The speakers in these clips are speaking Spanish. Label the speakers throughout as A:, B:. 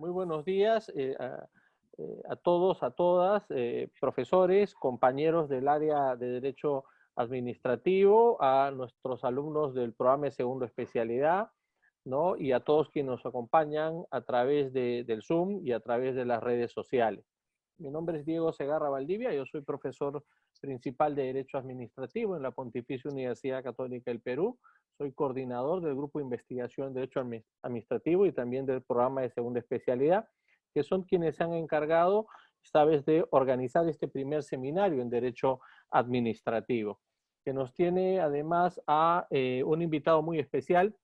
A: Muy buenos días a todos, a todas, profesores, compañeros del área de Derecho Administrativo, a nuestros alumnos del programa de segunda especialidad, ¿no? Y a todos quienes nos acompañan a través del Zoom y a través de las redes sociales. Mi nombre es Diego Segarra Valdivia, yo soy profesor principal de Derecho Administrativo en la Pontificia Universidad Católica del Perú. Soy coordinador del Grupo de Investigación en Derecho Administrativo y también del programa de segunda especialidad, que son quienes se han encargado esta vez de organizar este primer seminario en Derecho Administrativo, que nos tiene además a un invitado muy especial,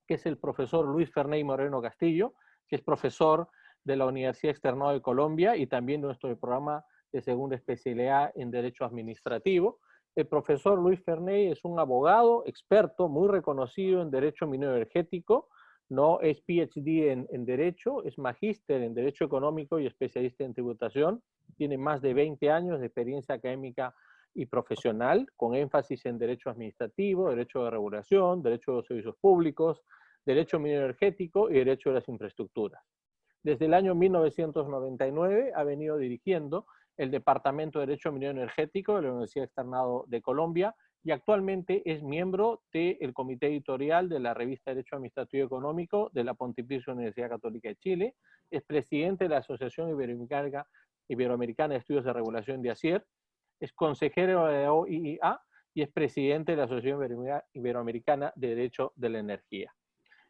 A: que es el profesor Luis Ferney Moreno Castillo, que es profesor de la Universidad Externado de Colombia y también de nuestro programa de segunda especialidad en Derecho Administrativo. El profesor Luis Ferney es un abogado experto muy reconocido en Derecho Minero Energético, ¿no? Es PhD en Derecho, es magíster en Derecho Económico y especialista en tributación. Tiene más de 20 años de experiencia académica y profesional, con énfasis en Derecho Administrativo, Derecho de Regulación, Derecho de los Servicios Públicos, Derecho Minero Energético y Derecho de las Infraestructuras. Desde el año 1999 ha venido dirigiendo el Departamento de Derecho Minero Energético de la Universidad Externado de Colombia y actualmente es miembro del comité editorial de la revista Derecho Administrativo y Económico de la Pontificia Universidad Católica de Chile, es presidente de la Asociación Iberoamericana de Estudios de Regulación de ACIER, es consejero de la OIIA y es presidente de la Asociación Iberoamericana de Derecho de la Energía.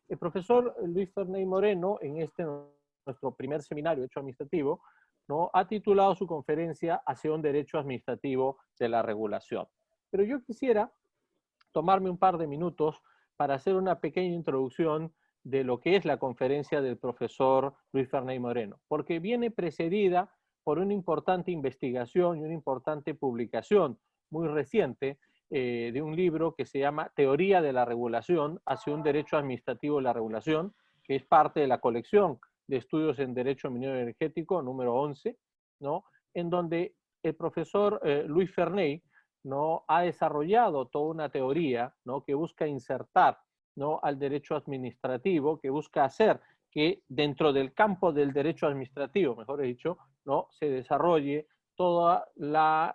A: El profesor Luis Ferney Moreno, en nuestro primer seminario de Derecho Administrativo, ¿no?, ha titulado su conferencia Hacia un Derecho Administrativo de la Regulación. Pero yo quisiera tomarme un par de minutos para hacer una pequeña introducción de lo que es la conferencia del profesor Luis Ferney Moreno, porque viene precedida por una importante investigación y una importante publicación muy reciente de un libro que se llama Teoría de la Regulación hacia un Derecho Administrativo de la Regulación, que es parte de la colección de estudios en Derecho Minero Energético, número 11, ¿no?, en donde el profesor Luis Ferney, ¿no?, ha desarrollado toda una teoría, ¿no?, que busca insertar, ¿no?, al derecho administrativo, que busca hacer que dentro del campo del derecho administrativo, mejor dicho, ¿no?, se desarrolle toda la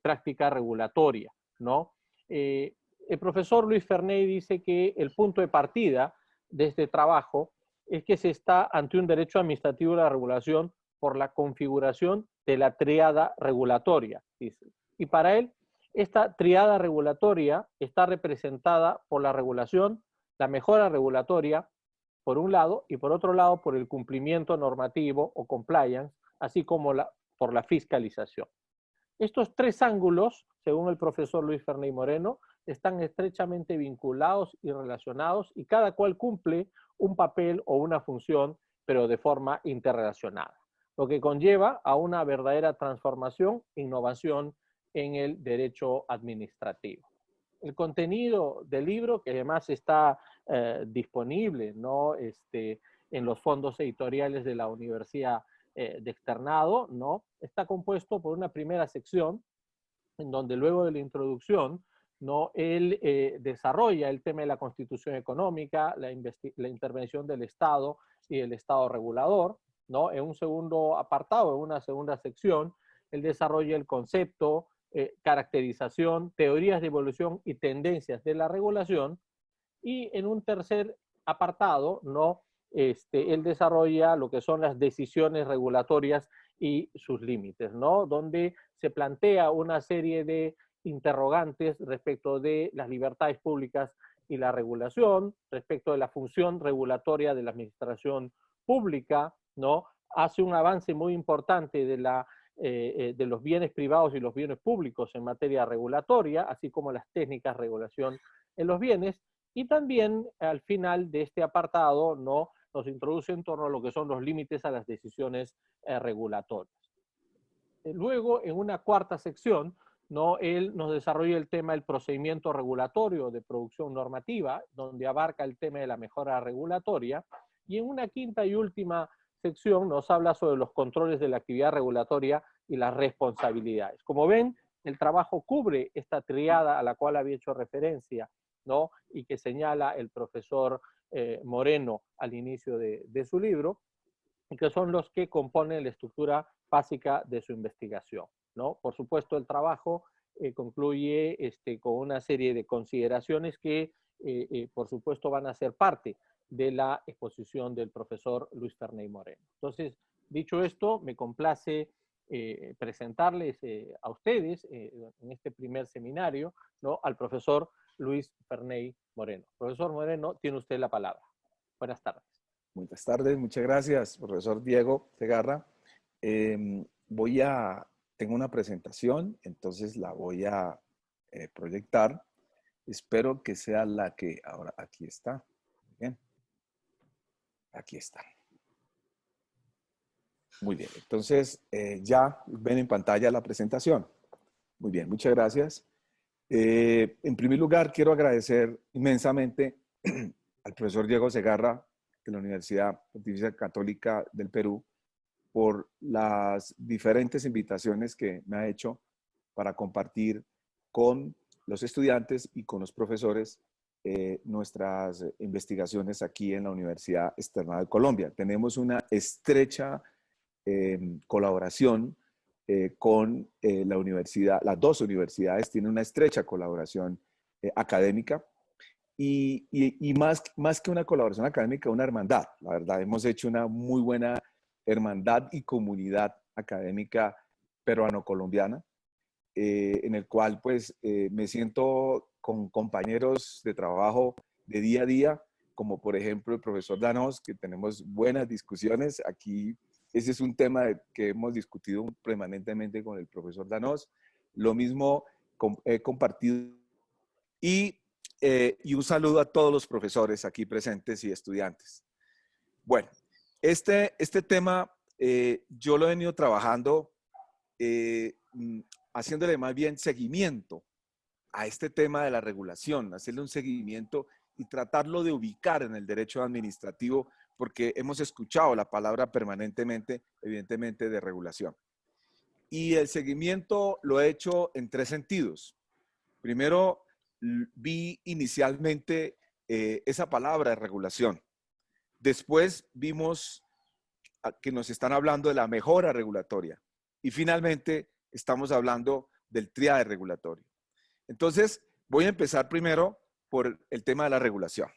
A: práctica regulatoria, ¿no? El profesor Luis Ferney dice que el punto de partida de este trabajo es que se está ante un derecho administrativo de la regulación por la configuración de la tríada regulatoria, dice. Y para él, esta tríada regulatoria está representada por la regulación, la mejora regulatoria, por un lado, y por otro lado, por el cumplimiento normativo o compliance, así como por la fiscalización. Estos tres ángulos, según el profesor Luis Ferney Moreno, están estrechamente vinculados y relacionados y cada cual cumple un papel o una función, pero de forma interrelacionada, lo que conlleva a una verdadera transformación e innovación en el derecho administrativo. El contenido del libro, que además está disponible, ¿no?, en los fondos editoriales de la Universidad de Externado, ¿no?, está compuesto por una primera sección en donde luego de la introducción, ¿no?, él desarrolla el tema de la constitución económica, la intervención del Estado y el Estado regulador, ¿no? En un segundo apartado, en una segunda sección, él desarrolla el concepto, caracterización, teorías de evolución y tendencias de la regulación, y en un tercer apartado, ¿no?, él desarrolla lo que son las decisiones regulatorias y sus límites, ¿no?, donde se plantea una serie de interrogantes respecto de las libertades públicas y la regulación, respecto de la función regulatoria de la administración pública, ¿no? Hace un avance muy importante de los bienes privados y los bienes públicos en materia regulatoria, así como las técnicas de regulación en los bienes, y también al final de este apartado, ¿no?, nos introduce en torno a lo que son los límites a las decisiones regulatorias. Luego, en una cuarta sección, ¿no?, él nos desarrolla el tema del procedimiento regulatorio de producción normativa, donde abarca el tema de la mejora regulatoria, y en una quinta y última sección nos habla sobre los controles de la actividad regulatoria y las responsabilidades. Como ven, el trabajo cubre esta triada a la cual había hecho referencia, ¿no?, y que señala el profesor Moreno al inicio de su libro, y que son los que componen la estructura básica de su investigación, ¿no? Por supuesto, el trabajo concluye con una serie de consideraciones que, por supuesto, van a ser parte de la exposición del profesor Luis Ferney Moreno. Entonces, dicho esto, me complace presentarles a ustedes en este primer seminario, ¿no?, al profesor Luis Ferney Moreno. Profesor Moreno, tiene usted la palabra. Buenas tardes.
B: Buenas tardes, muchas gracias, profesor Diego Segarra. Tengo una presentación, entonces la voy a proyectar. Espero que sea la que ahora aquí está. Bien, aquí está. Muy bien, entonces ya ven en pantalla la presentación. Muy bien, muchas gracias. En primer lugar, quiero agradecer inmensamente al profesor Diego Segarra de la Universidad Pontificia Católica del Perú por las diferentes invitaciones que me ha hecho para compartir con los estudiantes y con los profesores nuestras investigaciones aquí en la Universidad Externada de Colombia. Tenemos una estrecha colaboración con la universidad, las dos universidades tienen una estrecha colaboración académica y más que una colaboración académica, una hermandad. La verdad, hemos hecho una muy buena hermandad y comunidad académica peruano-colombiana, en el cual pues me siento con compañeros de trabajo de día a día, como por ejemplo el profesor Danos, que tenemos buenas discusiones. Aquí ese es un tema que hemos discutido permanentemente con el profesor Danos. Lo mismo he compartido y un saludo a todos los profesores aquí presentes y estudiantes. Bueno, este tema yo lo he venido trabajando haciéndole más bien seguimiento a este tema de la regulación, hacerle un seguimiento y tratarlo de ubicar en el derecho administrativo, porque hemos escuchado la palabra permanentemente, evidentemente, de regulación. Y el seguimiento lo he hecho en tres sentidos. Primero, vi inicialmente esa palabra de regulación. Después vimos que nos están hablando de la mejora regulatoria. Y finalmente estamos hablando del tríade regulatorio. Entonces, voy a empezar primero por el tema de la regulación.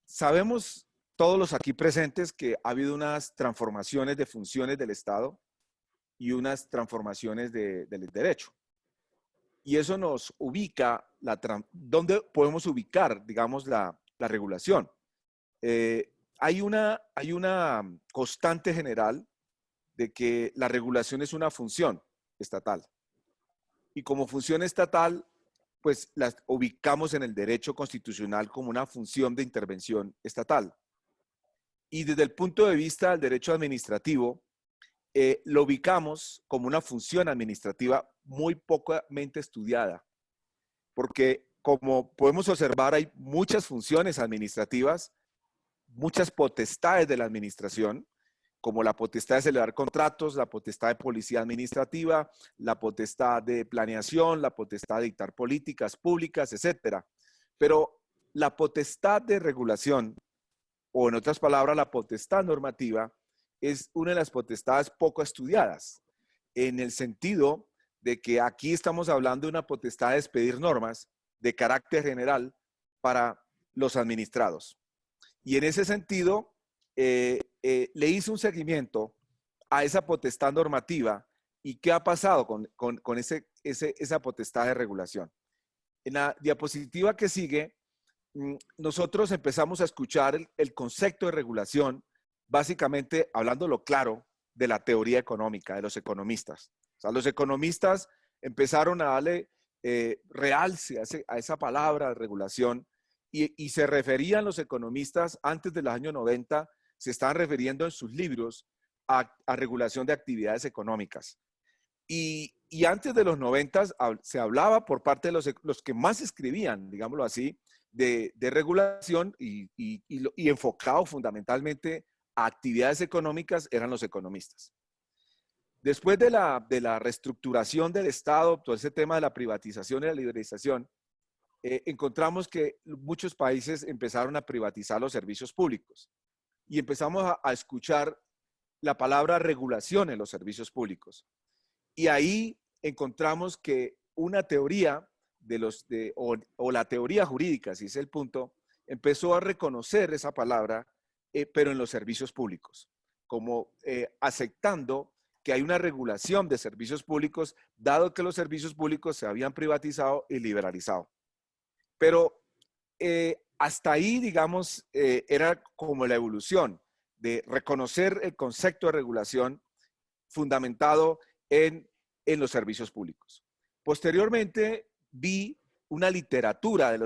B: Sabemos todos los aquí presentes que ha habido unas transformaciones de funciones del Estado y unas transformaciones del derecho. Y eso nos ubica, ¿dónde podemos ubicar, digamos, la regulación? Hay una constante general de que la regulación es una función estatal. Y como función estatal, pues las ubicamos en el derecho constitucional como una función de intervención estatal. Y desde el punto de vista del derecho administrativo, lo ubicamos como una función administrativa muy pocamente estudiada, porque como podemos observar hay muchas funciones administrativas, muchas potestades de la administración, como la potestad de celebrar contratos, la potestad de policía administrativa, la potestad de planeación, la potestad de dictar políticas públicas, etcétera. Pero la potestad de regulación, o en otras palabras, la potestad normativa, es una de las potestades poco estudiadas, en el sentido de que aquí estamos hablando de una potestad de expedir normas de carácter general para los administrados. Y en ese sentido, le hice un seguimiento a esa potestad normativa y qué ha pasado con esa potestad de regulación. En la diapositiva que sigue, nosotros empezamos a escuchar el concepto de regulación, básicamente hablándolo claro de la teoría económica, de los economistas. O sea, los economistas empezaron a darle realce a esa palabra de regulación y se referían los economistas antes de los años 90, se estaban refiriendo en sus libros a regulación de actividades económicas. Y antes de los 90 se hablaba por parte de los que más escribían, digámoslo así, de regulación y enfocado fundamentalmente a actividades económicas eran los economistas. Después de la reestructuración del Estado, todo ese tema de la privatización y la liberalización, encontramos que muchos países empezaron a privatizar los servicios públicos y empezamos a escuchar la palabra regulación en los servicios públicos. Y ahí encontramos que una teoría o la teoría jurídica, si es el punto, empezó a reconocer esa palabra, pero en los servicios públicos, como aceptando que hay una regulación de servicios públicos, dado que los servicios públicos se habían privatizado y liberalizado. Pero hasta ahí, digamos, era como la evolución de reconocer el concepto de regulación fundamentado en los servicios públicos. Posteriormente, vi una literatura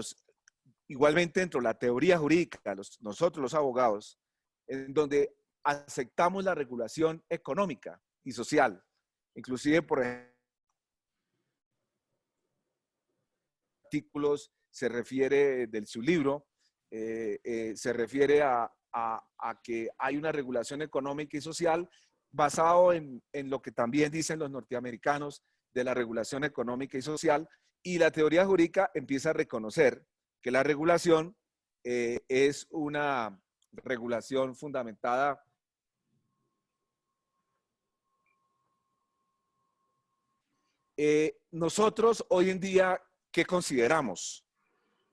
B: igualmente dentro de la teoría jurídica, nosotros los abogados, en donde aceptamos la regulación económica y social. Inclusive, por ejemplo, artículos se refiere del su libro, se refiere a que hay una regulación económica y social basado en lo que también dicen los norteamericanos de la regulación económica y social, y la teoría jurídica empieza a reconocer que la regulación es una regulación fundamentada nosotros hoy en día, ¿qué consideramos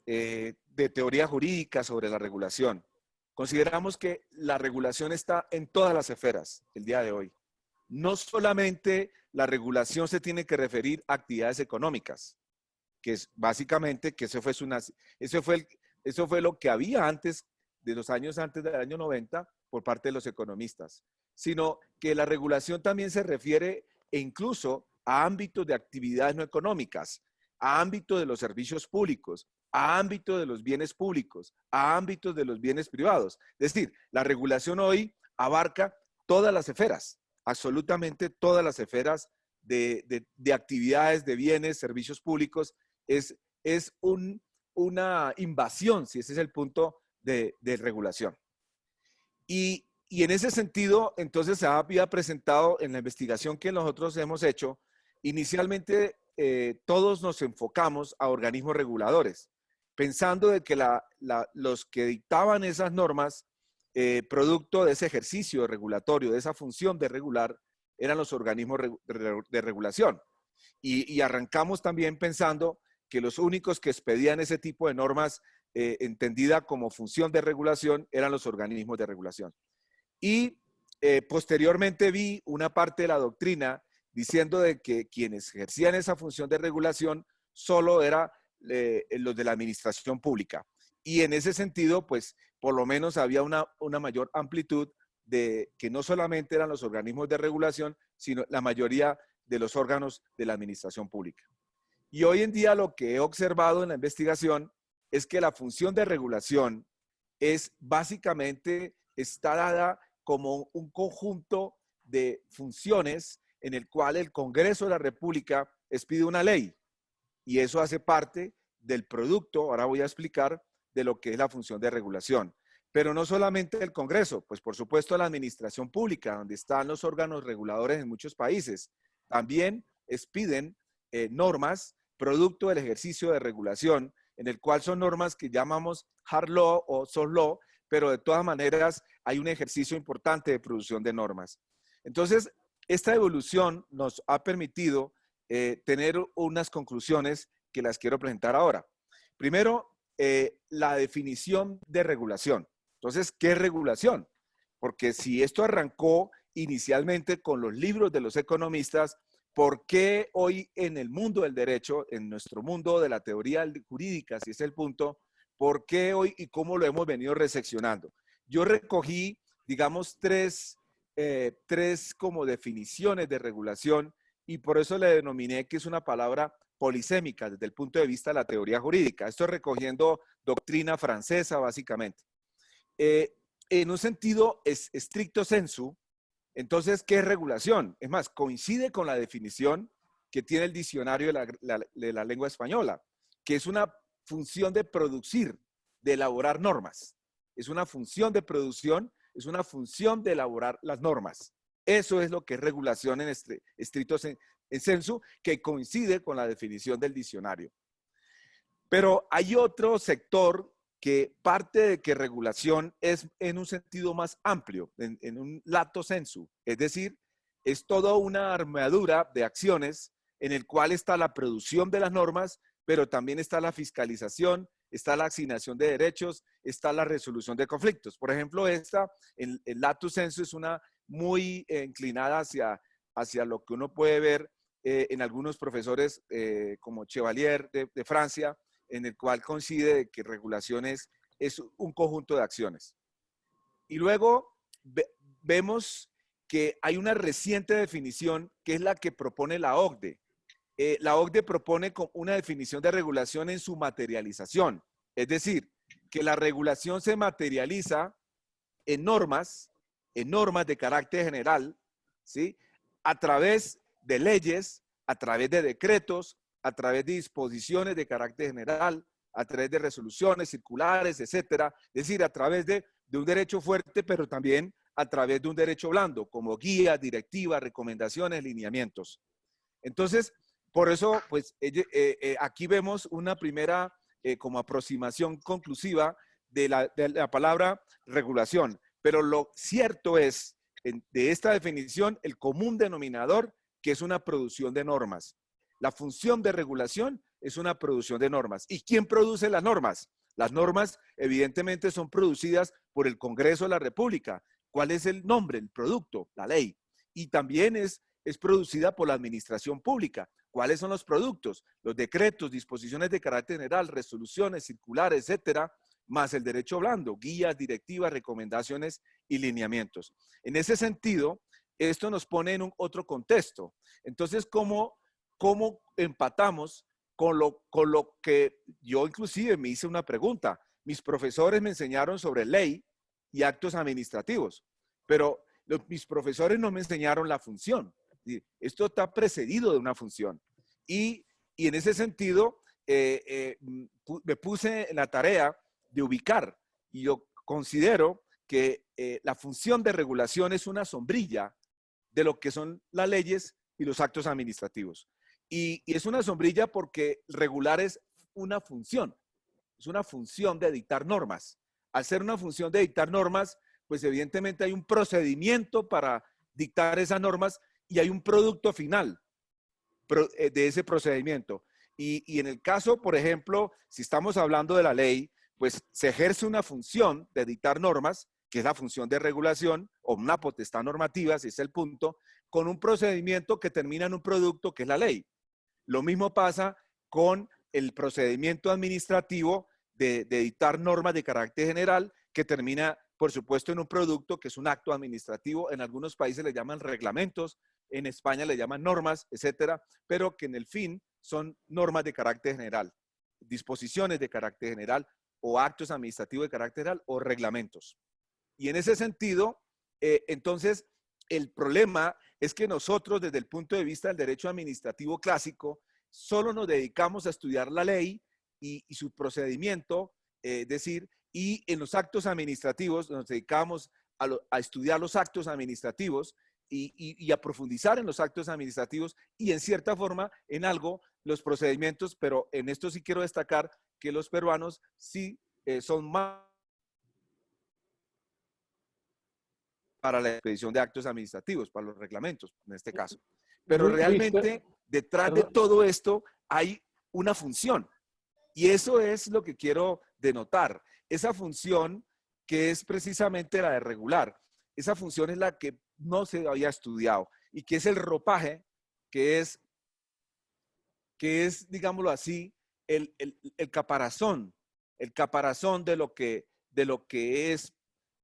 B: de teoría jurídica sobre la regulación? Consideramos que la regulación está en todas las esferas el día de hoy. No solamente la regulación se tiene que referir a actividades económicas, que es básicamente que eso fue lo que había antes de los años antes del año 90 por parte de los economistas, sino que la regulación también se refiere e incluso a ámbitos de actividades no económicas, a ámbitos de los servicios públicos, a ámbitos de los bienes públicos, a ámbitos de los bienes privados. Es decir, la regulación hoy abarca todas las esferas, absolutamente todas las esferas de actividades, de bienes, servicios públicos. Es una invasión, si ese es el punto de regulación. Y en ese sentido, entonces se había presentado en la investigación que nosotros hemos hecho, inicialmente todos nos enfocamos a organismos reguladores, pensando de que los que dictaban esas normas, producto de ese ejercicio regulatorio, de esa función de regular, eran los organismos de regulación. Y arrancamos también pensando que los únicos que expedían ese tipo de normas entendida como función de regulación eran los organismos de regulación. Y posteriormente vi una parte de la doctrina diciendo de que quienes ejercían esa función de regulación solo eran los de la administración pública. Y en ese sentido, pues, por lo menos había una mayor amplitud de que no solamente eran los organismos de regulación, sino la mayoría de los órganos de la administración pública. Y hoy en día lo que he observado en la investigación es que la función de regulación es básicamente, está dada como un conjunto de funciones en el cual el Congreso de la República expide una ley. Y eso hace parte del producto, ahora voy a explicar, de lo que es la función de regulación. Pero no solamente el Congreso, pues por supuesto la administración pública, donde están los órganos reguladores en muchos países, también expiden normas producto del ejercicio de regulación, en el cual son normas que llamamos hard law o soft law, pero de todas maneras hay un ejercicio importante de producción de normas. Entonces, esta evolución nos ha permitido tener unas conclusiones que las quiero presentar ahora. Primero, la definición de regulación. Entonces, ¿qué es regulación? Porque si esto arrancó inicialmente con los libros de los economistas, ¿por qué hoy en el mundo del derecho, en nuestro mundo de la teoría jurídica, si es el punto, por qué hoy y cómo lo hemos venido reseccionando? Yo recogí, digamos, tres como definiciones de regulación y por eso le denominé que es una palabra polisémica desde el punto de vista de la teoría jurídica. Estoy recogiendo doctrina francesa, básicamente. En un sentido estricto sensu, entonces, ¿qué es regulación? Es más, coincide con la definición que tiene el diccionario de la lengua española, que es una función de producir, de elaborar normas. Es una función de producción, es una función de elaborar las normas. Eso es lo que es regulación en estricto sensu, que coincide con la definición del diccionario. Pero hay otro sector que parte de que regulación es en un sentido más amplio, en un lato sensu, es decir, es toda una armadura de acciones en el cual está la producción de las normas, pero también está la fiscalización, está la asignación de derechos, está la resolución de conflictos. Por ejemplo, el lato sensu es una muy inclinada hacia lo que uno puede ver en algunos profesores como Chevalier de Francia, en el cual coincide que regulación es un conjunto de acciones. Y luego vemos que hay una reciente definición que es la que propone la OCDE. La OCDE propone una definición de regulación en su materialización, es decir, que la regulación se materializa en normas de carácter general, ¿sí? A través de leyes, a través de decretos, a través de disposiciones de carácter general, a través de resoluciones, circulares, etcétera. Es decir, a través de un derecho fuerte, pero también a través de un derecho blando, como guías, directivas, recomendaciones, lineamientos. Entonces, por eso, pues, aquí vemos una primera como aproximación conclusiva de la palabra regulación. Pero lo cierto es, de esta definición, el común denominador, que es una producción de normas. La función de regulación es una producción de normas. ¿Y quién produce las normas? Las normas, evidentemente, son producidas por el Congreso de la República. ¿Cuál es el nombre, el producto? La ley. Y también es producida por la administración pública. ¿Cuáles son los productos? Los decretos, disposiciones de carácter general, resoluciones, circulares, etcétera, más el derecho blando, guías, directivas, recomendaciones y lineamientos. En ese sentido, esto nos pone en otro contexto. Entonces, ¿cómo empatamos con lo que yo inclusive me hice una pregunta? Mis profesores me enseñaron sobre ley y actos administrativos, pero mis profesores no me enseñaron la función. Esto está precedido de una función. Y en ese sentido, me puse en la tarea de ubicar, y yo considero que la función de regulación es una sombrilla de lo que son las leyes y los actos administrativos. Y es una sombrilla porque regular es una función de dictar normas. Al ser una función de dictar normas, pues evidentemente hay un procedimiento para dictar esas normas y hay un producto final de ese procedimiento. Y en el caso, por ejemplo, si estamos hablando de la ley, pues se ejerce una función de dictar normas, que es la función de regulación, o una potestad normativa, si es el punto, con un procedimiento que termina en un producto que es la ley. Lo mismo pasa con el procedimiento administrativo de dictar normas de carácter general, que termina, por supuesto, en un producto que es un acto administrativo. En algunos países le llaman reglamentos, en España le llaman normas, etcétera, pero que en el fin son normas de carácter general, disposiciones de carácter general o actos administrativos de carácter general o reglamentos. Y en ese sentido, entonces, el problema es que nosotros, desde el punto de vista del derecho administrativo clásico, solo nos dedicamos a estudiar la ley y su procedimiento, es decir, y en los actos administrativos nos dedicamos a estudiar los actos administrativos y a profundizar en los actos administrativos y en cierta forma en algo los procedimientos, pero en esto sí quiero destacar que los peruanos sí son más para la expedición de actos administrativos, para los reglamentos en este caso. Pero realmente detrás de todo esto hay una función y eso es lo que quiero denotar. Esa función que es precisamente la de regular, esa función es la que no se había estudiado y que es el ropaje, que es digámoslo así, el caparazón de lo que es,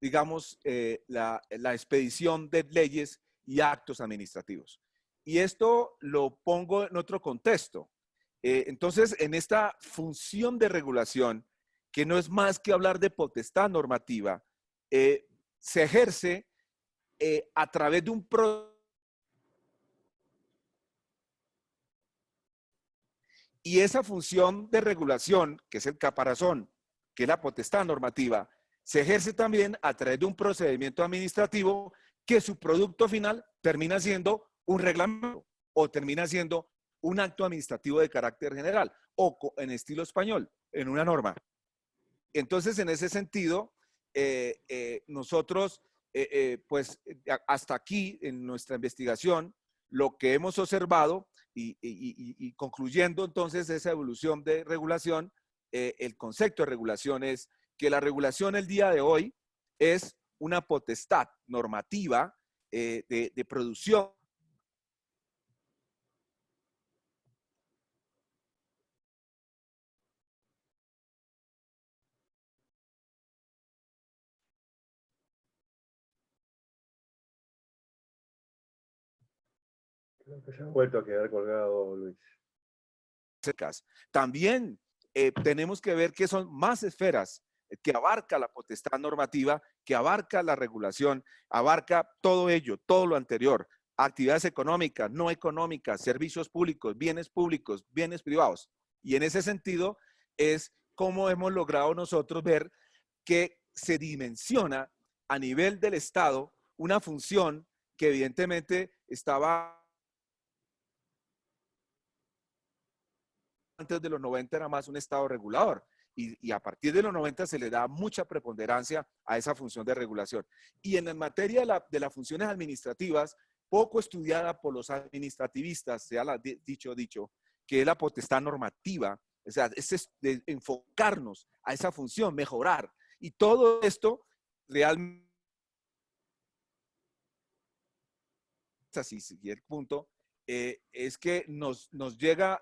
B: digamos, la expedición de leyes y actos administrativos. Y esto lo pongo en otro contexto. Entonces, en esta función de regulación, que no es más que hablar de potestad normativa, se ejerce a través de un proceso. Y esa función de regulación, que es el caparazón, que es la potestad normativa, se ejerce también a través de un procedimiento administrativo que su producto final termina siendo un reglamento o termina siendo un acto administrativo de carácter general o en estilo español, en una norma. Entonces, en ese sentido, nosotros, pues, hasta aquí en nuestra investigación, lo que hemos observado y concluyendo entonces esa evolución de regulación, el concepto de regulación es que la regulación el día de hoy es una potestad normativa de producción.
C: Creo que se ha vuelto a quedar colgado, Luis.
B: También tenemos que ver que son más esferas que abarca la potestad normativa, que abarca la regulación, abarca todo ello, todo lo anterior, actividades económicas, no económicas, servicios públicos, bienes privados. Y en ese sentido es cómo hemos logrado nosotros ver que se dimensiona a nivel del Estado una función que evidentemente estaba antes de los 90 era más un Estado regulador y a partir de los 90 se le da mucha preponderancia a esa función de regulación. Y en materia de las funciones administrativas, poco estudiada por los administrativistas, se ha dicho, que es la potestad normativa, o sea, es de enfocarnos a esa función, mejorar. Y todo esto realmente, así sigue el punto, es que nos llega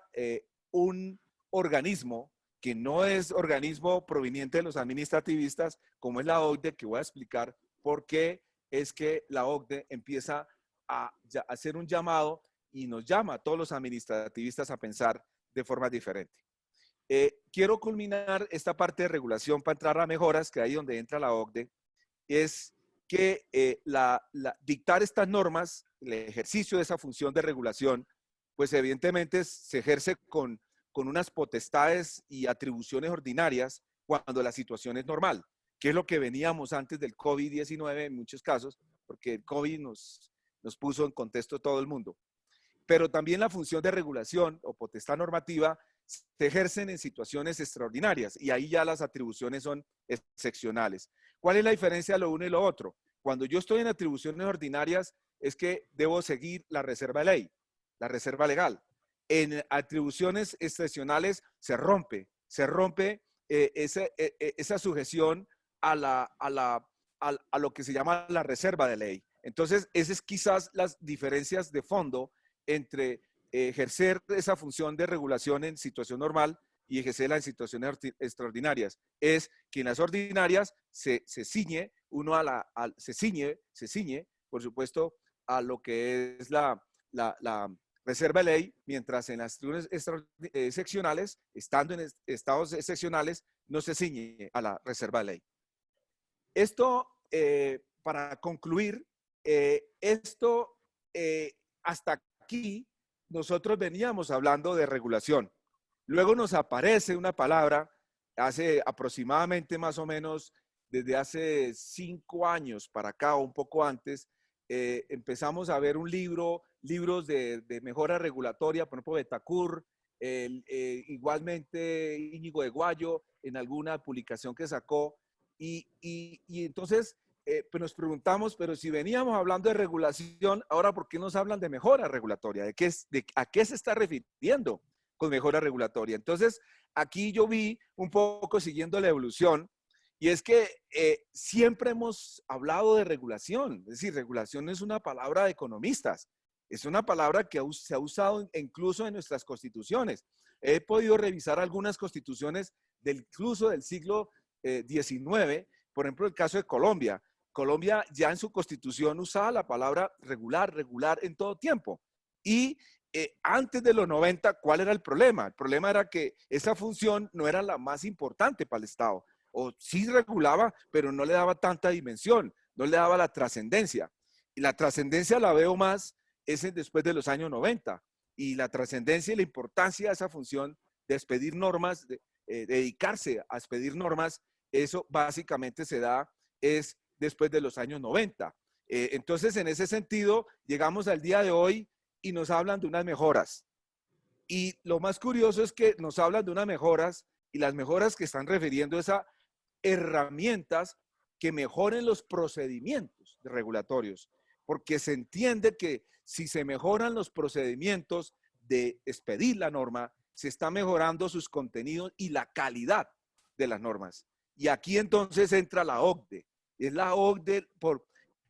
B: un organismo que no es organismo proveniente de los administrativistas, como es la OCDE, que voy a explicar por qué es que la OCDE empieza a hacer un llamado y nos llama a todos los administrativistas a pensar de forma diferente. Quiero culminar esta parte de regulación para entrar a mejoras, que ahí donde entra la OCDE, es que dictar estas normas, el ejercicio de esa función de regulación, pues evidentemente se ejerce con unas potestades y atribuciones ordinarias cuando la situación es normal, que es lo que veníamos antes del COVID-19 en muchos casos, porque el COVID nos puso en contexto todo el mundo. Pero también la función de regulación o potestad normativa se ejercen en situaciones extraordinarias y ahí ya las atribuciones son excepcionales. ¿Cuál es la diferencia de lo uno y lo otro? Cuando yo estoy en atribuciones ordinarias es que debo seguir la reserva de ley, la reserva legal. En atribuciones excepcionales se rompe esa sujeción a lo que se llama la reserva de ley. Entonces, esas es quizás las diferencias de fondo entre ejercer esa función de regulación en situación normal y ejercerla en situaciones extraordinarias. Es que en las ordinarias se ciñe, por supuesto, a lo que es la reserva de ley, mientras en las situaciones excepcionales, estando en estados excepcionales, no se ciñe a la reserva de ley. Esto, para concluir, hasta aquí nosotros veníamos hablando de regulación. Luego nos aparece una palabra, hace aproximadamente más o menos, desde hace 5 años para acá o un poco antes, empezamos a ver libros de mejora regulatoria, por ejemplo, Betacur, igualmente Íñigo de Guayo, en alguna publicación que sacó, y entonces pues nos preguntamos, pero si veníamos hablando de regulación, ahora ¿por qué nos hablan de mejora regulatoria? ¿A qué se está refiriendo con mejora regulatoria? Entonces, aquí yo vi un poco siguiendo la evolución, y es que siempre hemos hablado de regulación, es decir, regulación es una palabra de economistas, es una palabra que se ha usado incluso en nuestras constituciones. He podido revisar algunas constituciones incluso del siglo XIX, por ejemplo, el caso de Colombia. Colombia ya en su constitución usaba la palabra regular en todo tiempo. Y antes de los 90, ¿cuál era el problema? El problema era que esa función no era la más importante para el Estado. O sí regulaba, pero no le daba tanta dimensión, no le daba la trascendencia. Y la trascendencia la veo más después de los años 90. Y la trascendencia y la importancia de esa función de expedir normas, dedicarse a expedir normas, eso básicamente se da después de los años 90. Entonces, en ese sentido, llegamos al día de hoy y nos hablan de unas mejoras. Y lo más curioso es que nos hablan de unas mejoras Y las mejoras que están refiriendo es a herramientas que mejoren los procedimientos regulatorios, porque se entiende que si se mejoran los procedimientos de expedir la norma, se está mejorando sus contenidos y la calidad de las normas. Y aquí entonces entra la OCDE. Es la OCDE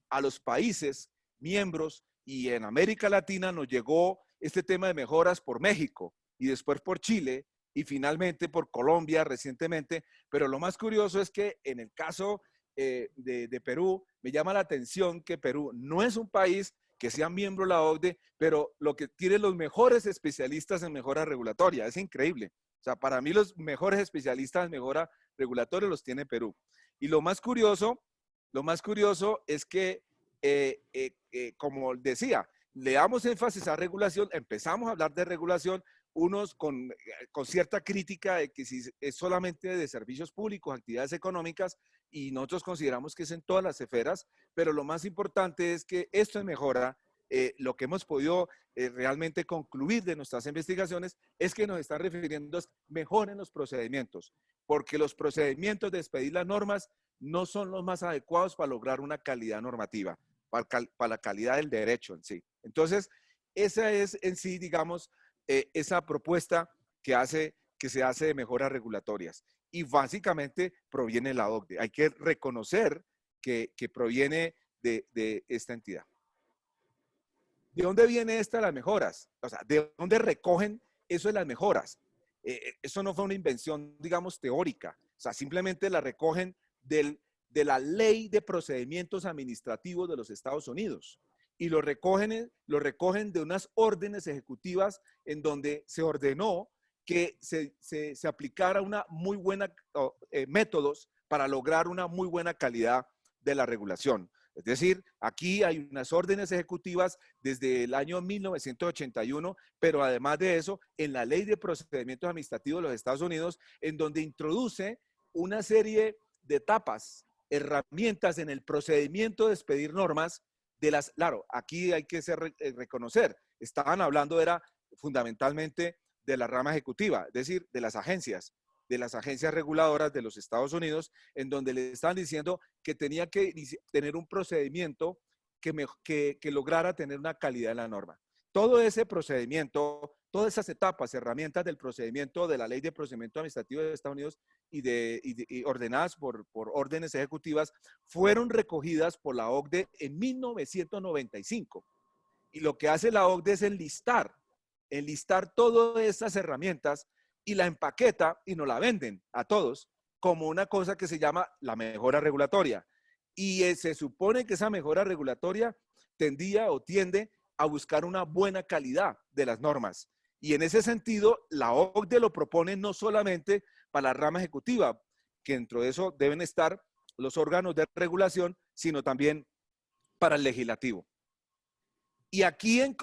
B: a los países miembros, y en América Latina nos llegó este tema de mejoras por México y después por Chile y finalmente por Colombia recientemente. Pero lo más curioso es que en el caso de Perú, me llama la atención que Perú no es un país que sea miembro de la OCDE, pero lo que tiene los mejores especialistas en mejora regulatoria. Es increíble. O sea, para mí los mejores especialistas en mejora regulatoria los tiene Perú. Y lo más curioso es que, como decía, le damos énfasis a regulación, empezamos a hablar de regulación, unos con cierta crítica de que si es solamente de servicios públicos, actividades económicas, y nosotros consideramos que es en todas las esferas, pero lo más importante es que esto mejora. Lo que hemos podido realmente concluir de nuestras investigaciones es que nos están refiriendo a mejoren los procedimientos, porque los procedimientos de expedir las normas no son los más adecuados para lograr una calidad normativa, para la calidad del derecho en sí. Entonces, esa es en sí, digamos, esa propuesta que se hace de mejoras regulatorias. Y básicamente proviene de la OCDE. Hay que reconocer que proviene de esta entidad. ¿De dónde viene esta de las mejoras? O sea, ¿de dónde recogen eso de las mejoras? Eso no fue una invención, digamos, teórica. O sea, simplemente la recogen de la Ley de Procedimientos Administrativos de los Estados Unidos. Y lo recogen de unas órdenes ejecutivas en donde se ordenó que se aplicara una muy buena métodos para lograr una muy buena calidad de la regulación. Es decir, aquí hay unas órdenes ejecutivas desde el año 1981, pero además de eso, en la Ley de Procedimientos Administrativos de los Estados Unidos, en donde introduce una serie de etapas, herramientas en el procedimiento de expedir normas claro, aquí hay que reconocer, estaban hablando era fundamentalmente de la rama ejecutiva, es decir, de las agencias reguladoras de los Estados Unidos, en donde le están diciendo que tenía que tener un procedimiento que lograra tener una calidad en la norma. Todo ese procedimiento, todas esas etapas, herramientas del procedimiento de la Ley de Procedimiento Administrativo de Estados Unidos y ordenadas por órdenes ejecutivas, fueron recogidas por la OCDE en 1995. Y lo que hace la OCDE es enlistar todas esas herramientas y la empaqueta y nos la venden a todos como una cosa que se llama la mejora regulatoria. Y se supone que esa mejora regulatoria tiende a buscar una buena calidad de las normas. Y en ese sentido, la OCDE lo propone no solamente para la rama ejecutiva, que dentro de eso deben estar los órganos de regulación, sino también para el legislativo. Y aquí en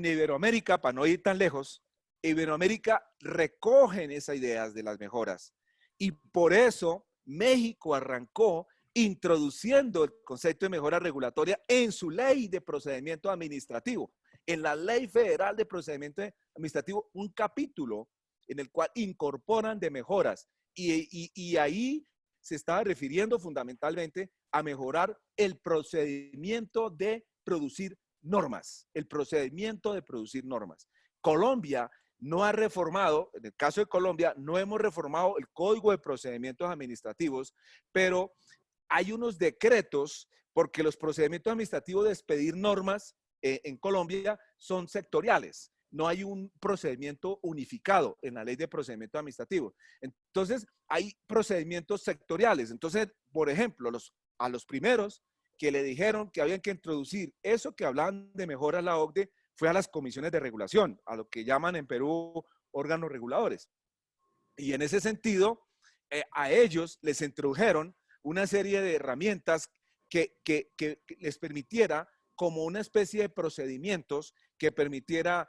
B: Iberoamérica, para no ir tan lejos, Iberoamérica recogen esas ideas de las mejoras. Y por eso México arrancó introduciendo el concepto de mejora regulatoria en su ley de procedimiento administrativo. En la Ley Federal de Procedimiento Administrativo, un capítulo en el cual incorporan de mejoras. Y ahí se estaba refiriendo fundamentalmente a mejorar el procedimiento de producir normas. El procedimiento de producir normas. Colombia no ha reformado, en el caso de Colombia, no hemos reformado el Código de Procedimientos Administrativos, pero hay unos decretos porque los procedimientos administrativos de expedir normas en Colombia son sectoriales. No hay un procedimiento unificado en la Ley de Procedimiento Administrativo. Entonces, hay procedimientos sectoriales. Entonces, por ejemplo, a los primeros que le dijeron que habían que introducir eso que hablaban de mejoras la OCDE fue a las comisiones de regulación, a lo que llaman en Perú órganos reguladores. Y en ese sentido, a ellos les introdujeron una serie de herramientas que les permitiera como una especie de procedimientos que permitiera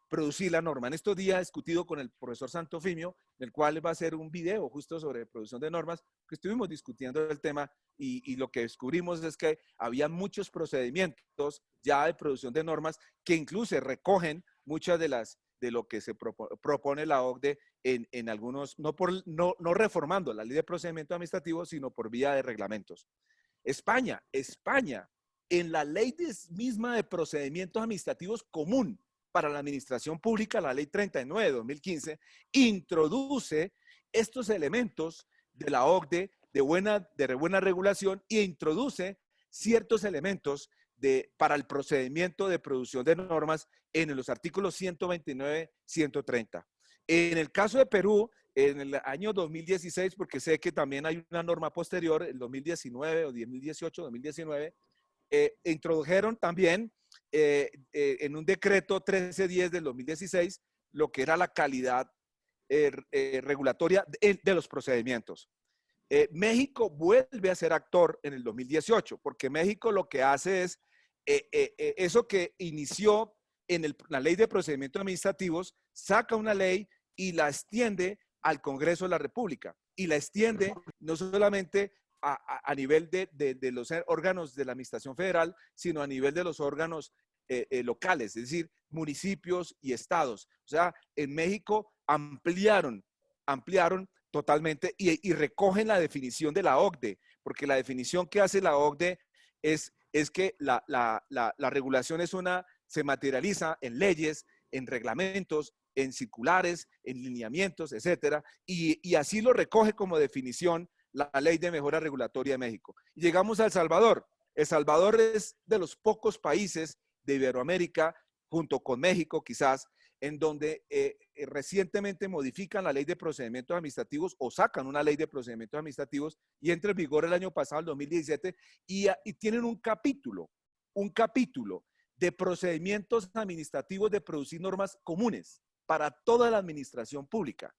B: producir la norma. En estos días he discutido con el profesor Santofimio, el cual va a hacer un video justo sobre producción de normas, que estuvimos discutiendo el tema y lo que descubrimos es que había muchos procedimientos ya de producción de normas que incluso recogen muchas de lo que se propone la OCDE en algunos, no reformando la ley de procedimiento administrativo, sino por vía de reglamentos. España, en la ley misma de procedimientos administrativos común para la administración pública, la ley 39 de 2015, introduce estos elementos de la OCDE de buena regulación e introduce ciertos elementos para el procedimiento de producción de normas en los artículos 129, 130. En el caso de Perú, en el año 2016, porque sé que también hay una norma posterior, el 2019 o 2018, 2019, introdujeron también en un decreto 1310 del 2016 lo que era la calidad regulatoria de los procedimientos. México vuelve a ser actor en el 2018, porque México lo que hace es eso que inició en la ley de procedimientos administrativos, saca una ley y la extiende al Congreso de la República, y la extiende no solamente a nivel de los órganos de la Administración Federal, sino a nivel de los órganos locales, es decir, municipios y estados. O sea, en México ampliaron totalmente y recogen la definición de la OCDE, porque la definición que hace la OCDE es que la regulación se materializa en leyes, en reglamentos, en circulares, en lineamientos, etcétera, y así lo recoge como definición la Ley de Mejora Regulatoria de México. Y llegamos a El Salvador. El Salvador es de los pocos países de Iberoamérica, junto con México quizás, en donde recientemente modifican la ley de procedimientos administrativos o sacan una ley de procedimientos administrativos y entra en vigor el año pasado, el 2017, y tienen un capítulo de procedimientos administrativos de producir normas comunes para toda la administración pública.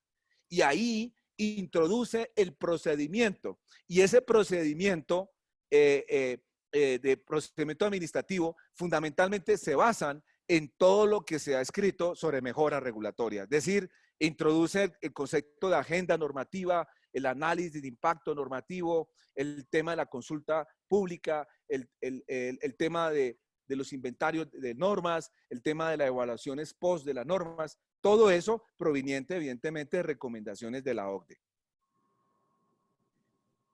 B: Y ahí introduce el procedimiento, y ese procedimiento de procedimiento administrativo fundamentalmente se basan en todo lo que se ha escrito sobre mejora regulatoria. Es decir, introduce el concepto de agenda normativa, el análisis de impacto normativo, el tema de la consulta pública, el tema de los inventarios de normas, el tema de las evaluaciones post de las normas, todo eso proveniente evidentemente de recomendaciones de la OCDE.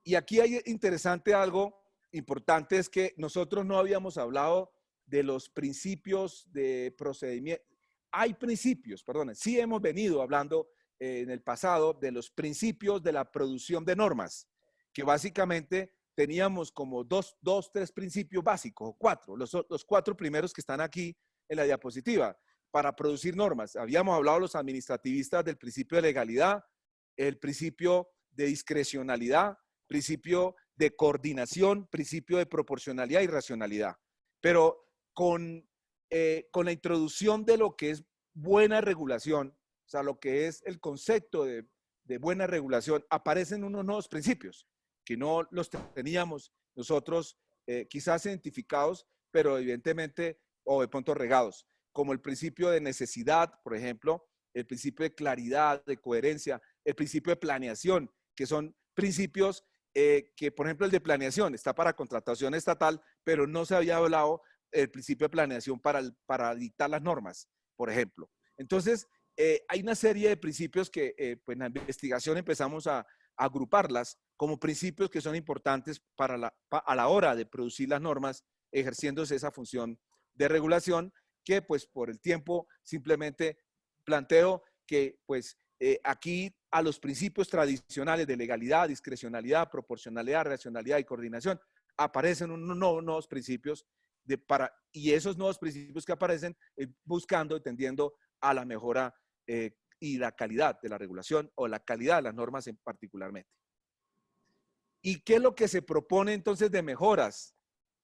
B: Y aquí hay interesante algo importante, es que nosotros no habíamos hablado de los principios de procedimiento. Hay principios, perdón, sí hemos venido hablando en el pasado de los principios de la producción de normas, que básicamente teníamos como tres principios básicos, o cuatro, los cuatro primeros que están aquí en la diapositiva, para producir normas. Habíamos hablado los administrativistas del principio de legalidad, el principio de discrecionalidad, principio de coordinación, principio de proporcionalidad y racionalidad. Pero con la introducción de lo que es buena regulación, o sea, lo que es el concepto de buena regulación, aparecen unos nuevos principios que no los teníamos nosotros quizás identificados, pero evidentemente o de pronto regados, como el principio de necesidad, por ejemplo, el principio de claridad, de coherencia, el principio de planeación, que son principios que, por ejemplo, el de planeación está para contratación estatal, pero no se había hablado el principio de planeación para dictar las normas, por ejemplo. Entonces, hay una serie de principios que pues en la investigación empezamos a agruparlas como principios que son importantes a la hora de producir las normas, ejerciéndose esa función de regulación, que pues por el tiempo simplemente planteo que pues aquí a los principios tradicionales de legalidad, discrecionalidad, proporcionalidad, racionalidad y coordinación aparecen unos nuevos principios y esos nuevos principios que aparecen buscando, tendiendo a la mejora y la calidad de la regulación o la calidad de las normas en particularmente. ¿Y qué es lo que se propone entonces de mejoras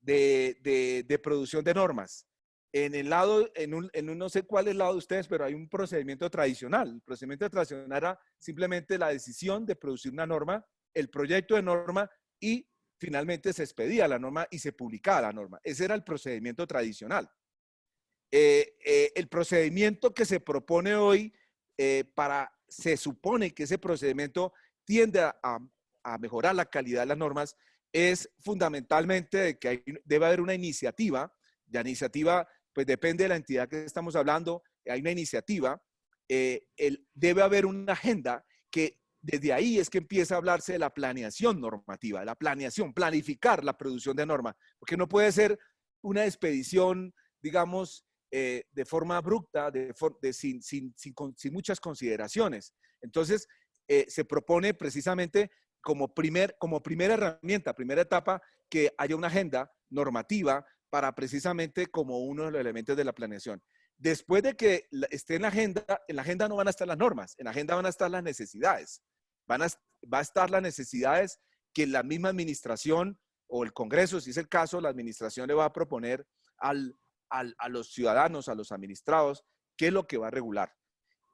B: de producción de normas? En el lado, no sé cuál es el lado de ustedes, pero hay un procedimiento tradicional. El procedimiento tradicional era simplemente la decisión de producir una norma, el proyecto de norma y finalmente se expedía la norma y se publicaba la norma. Ese era el procedimiento tradicional. El procedimiento que se propone hoy se supone que ese procedimiento tiende a mejorar la calidad de las normas, es fundamentalmente de que debe haber una iniciativa. La iniciativa, pues depende de la entidad que estamos hablando, hay una iniciativa debe haber una agenda que desde ahí es que empieza a hablarse de la planeación normativa, de la planeación, planificar la producción de normas, porque no puede ser una expedición, digamos, de forma abrupta, sin muchas consideraciones. Entonces, se propone precisamente como primera herramienta, primera etapa, que haya una agenda normativa para precisamente como uno de los elementos de la planeación. Después de que esté en la agenda no van a estar las normas, en la agenda van a estar las necesidades. Va a estar las necesidades que la misma administración o el Congreso, si es el caso, la administración le va a proponer a los ciudadanos, a los administrados, qué es lo que va a regular.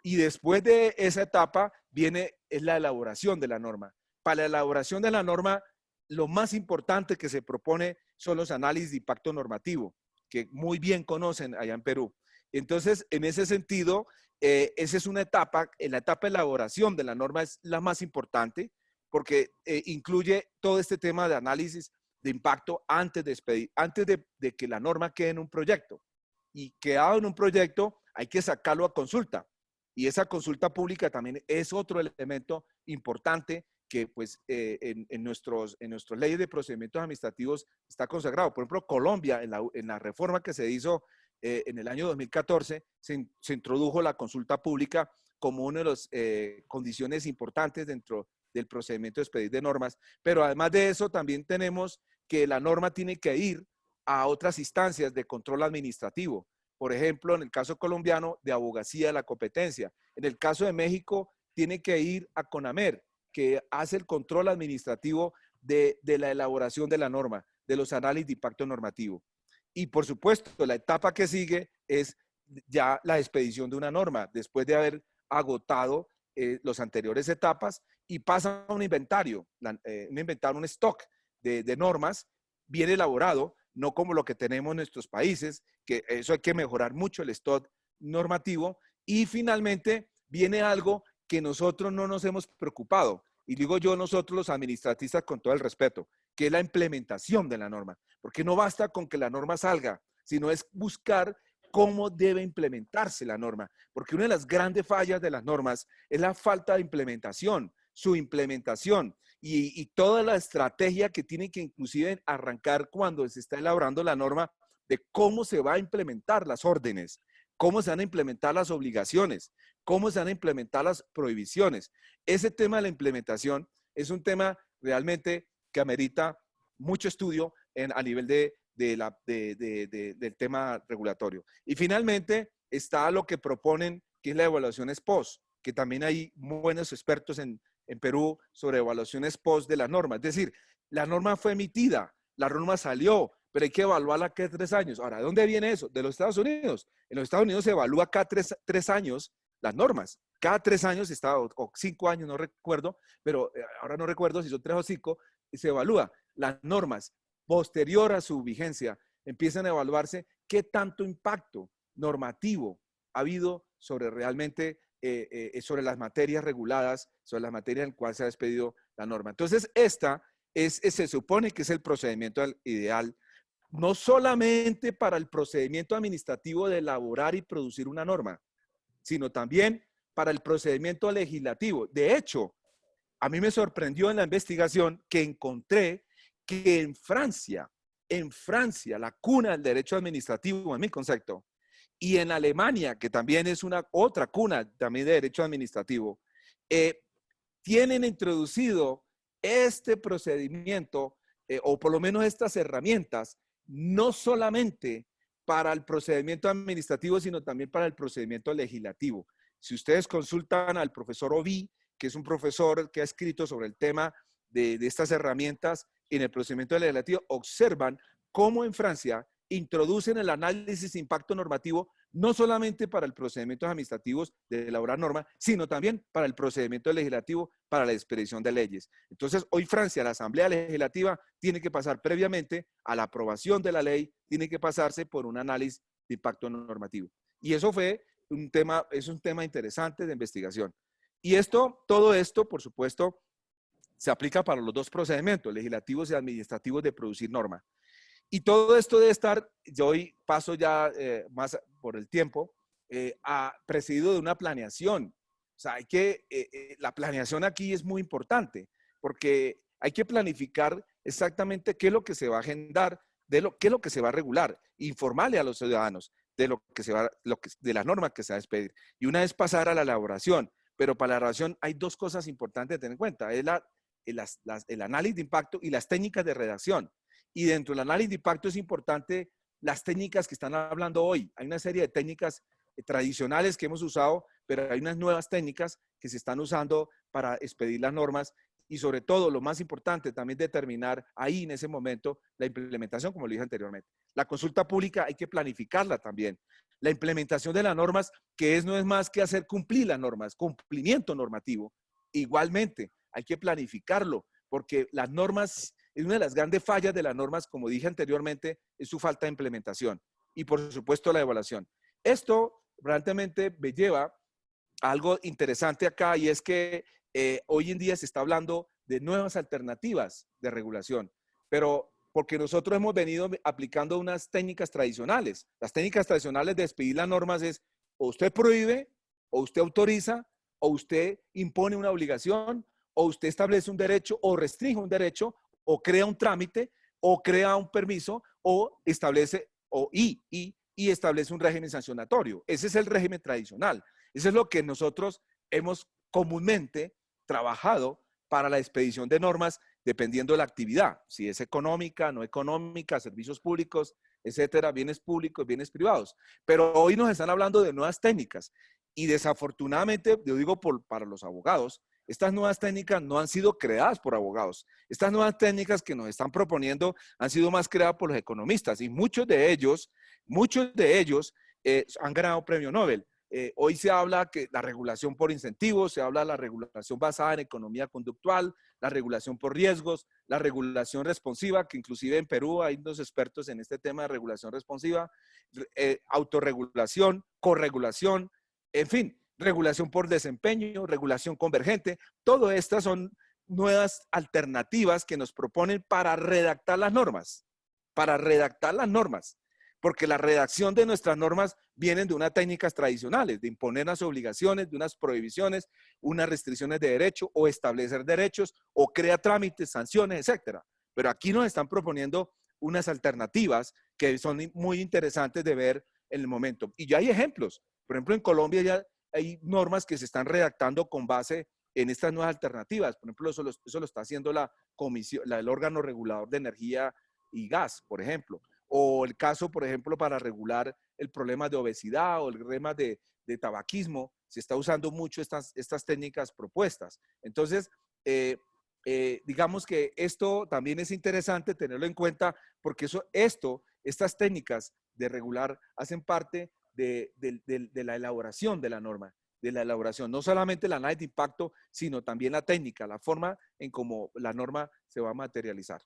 B: Y después de esa etapa es la elaboración de la norma. Para la elaboración de la norma, lo más importante que se propone son los análisis de impacto normativo, que muy bien conocen allá en Perú. Entonces, en ese sentido, esa es una etapa, la etapa de elaboración de la norma es la más importante, porque incluye todo este tema de análisis de impacto antes de que la norma quede en un proyecto. Y quedado en un proyecto, hay que sacarlo a consulta. Y esa consulta pública también es otro elemento importante que pues en nuestras leyes de procedimientos administrativos está consagrado. Por ejemplo, Colombia, en la reforma que se hizo en el año 2014, se introdujo la consulta pública como una de las condiciones importantes dentro del procedimiento de expedir de normas. Pero además de eso, también tenemos que la norma tiene que ir a otras instancias de control administrativo. Por ejemplo, en el caso colombiano, de abogacía de la competencia. En el caso de México, tiene que ir a CONAMER, que hace el control administrativo de la elaboración de la norma, de los análisis de impacto normativo. Y por supuesto, la etapa que sigue es ya la expedición de una norma, después de haber agotado las anteriores etapas, y pasa a un inventario, un stock de normas bien elaborado, no como lo que tenemos en nuestros países, que eso hay que mejorar mucho el stock normativo. Y finalmente viene algo que nosotros no nos hemos preocupado, y digo yo nosotros los administratistas con todo el respeto, que es la implementación de la norma, porque no basta con que la norma salga, sino es buscar cómo debe implementarse la norma, porque una de las grandes fallas de las normas es la falta de implementación, su implementación y toda la estrategia que tiene que inclusive arrancar cuando se está elaborando la norma de cómo se va a implementar las órdenes, cómo se van a implementar las obligaciones, cómo se van a implementar las prohibiciones. Ese tema de la implementación es un tema realmente que amerita mucho estudio a nivel del tema regulatorio. Y finalmente está lo que proponen, que es la evaluación ex post, que también hay buenos expertos en Perú sobre evaluaciones post de la norma. Es decir, la norma fue emitida, la norma salió, pero hay que evaluarla cada 3 años. Ahora, ¿de dónde viene eso? De los Estados Unidos. En los Estados Unidos se evalúa cada tres años las normas. Cada 3 años está, o 5 años, no recuerdo, pero ahora no recuerdo si son 3 o 5, se evalúa las normas. Posterior a su vigencia, empiezan a evaluarse qué tanto impacto normativo ha habido sobre realmente, sobre las materias reguladas, sobre las materias en las cuales se ha despedido la norma. Entonces, se supone que es el procedimiento ideal, no solamente para el procedimiento administrativo de elaborar y producir una norma, sino también para el procedimiento legislativo. De hecho, a mí me sorprendió en la investigación que encontré que en Francia, la cuna del derecho administrativo, en mi concepto, y en Alemania, que también es otra cuna también de derecho administrativo, tienen introducido este procedimiento, o por lo menos estas herramientas, no solamente para el procedimiento administrativo, sino también para el procedimiento legislativo. Si ustedes consultan al profesor Oví, que es un profesor que ha escrito sobre el tema de estas herramientas en el procedimiento legislativo, observan cómo en Francia introducen el análisis de impacto normativo no solamente para el procedimiento administrativos de elaborar norma, sino también para el procedimiento legislativo para la expedición de leyes. Entonces, hoy Francia, la Asamblea Legislativa, tiene que pasar previamente a la aprobación de la ley, tiene que pasarse por un análisis de impacto normativo. Y eso es un tema interesante de investigación. Y todo esto, por supuesto, se aplica para los dos procedimientos, legislativos y administrativos de producir norma. Y todo esto debe estar, yo hoy paso ya más por el tiempo, presidido de una planeación. O sea, la planeación aquí es muy importante porque hay que planificar exactamente qué es lo que se va a agendar, qué es lo que se va a regular, informarle a los ciudadanos de de las normas que se va a expedir. Y una vez pasar a la elaboración, pero para la elaboración hay dos cosas importantes de tener en cuenta, es el análisis de impacto y las técnicas de redacción. Y dentro del análisis de impacto es importante las técnicas que están hablando hoy. Hay una serie de técnicas tradicionales que hemos usado, pero hay unas nuevas técnicas que se están usando para expedir las normas y sobre todo, lo más importante, también determinar ahí en ese momento la implementación, como lo dije anteriormente. La consulta pública hay que planificarla también. La implementación de las normas, que no es más que hacer cumplir las normas, cumplimiento normativo. Igualmente, hay que planificarlo, porque las normas, es una de las grandes fallas de las normas, como dije anteriormente, es su falta de implementación. Y por supuesto, la evaluación. Esto realmente me lleva a algo interesante acá y es que hoy en día se está hablando de nuevas alternativas de regulación, pero porque nosotros hemos venido aplicando unas técnicas tradicionales. Las técnicas tradicionales de expedir las normas es o usted prohíbe, o usted autoriza, o usted impone una obligación, o usted establece un derecho, o restringe un derecho, o crea un trámite, o crea un permiso, o establece, y establece un régimen sancionatorio. Ese es el régimen tradicional. Eso es lo que nosotros hemos comúnmente trabajado para la expedición de normas dependiendo de la actividad, si es económica, no económica, servicios públicos, etcétera, bienes públicos, bienes privados. Pero hoy nos están hablando de nuevas técnicas y desafortunadamente, yo digo para los abogados, estas nuevas técnicas no han sido creadas por abogados. Estas nuevas técnicas que nos están proponiendo han sido más creadas por los economistas y muchos de ellos han ganado premio Nobel. Hoy se habla que la regulación por incentivos, se habla de la regulación basada en economía conductual, la regulación por riesgos, la regulación responsiva, que inclusive en Perú hay unos expertos en este tema de regulación responsiva, autorregulación, corregulación, en fin, regulación por desempeño, regulación convergente. Todas estas son nuevas alternativas que nos proponen para redactar las normas, porque la redacción de nuestras normas vienen de unas técnicas tradicionales, de imponer unas obligaciones, de unas prohibiciones, unas restricciones de derecho o establecer derechos o crea trámites, sanciones, etcétera. Pero aquí nos están proponiendo unas alternativas que son muy interesantes de ver en el momento. Y ya hay ejemplos. Por ejemplo, en Colombia ya hay normas que se están redactando con base en estas nuevas alternativas. Por ejemplo, eso lo está haciendo la comisión, el órgano regulador de energía y gas, por ejemplo. O el caso, por ejemplo, para regular el problema de obesidad o el problema de tabaquismo, se está usando mucho estas técnicas propuestas. Entonces, digamos que esto también es interesante tenerlo en cuenta porque estas técnicas de regular hacen parte de la elaboración de la norma, no solamente el análisis de impacto, sino también la técnica, la forma en cómo la norma se va a materializar.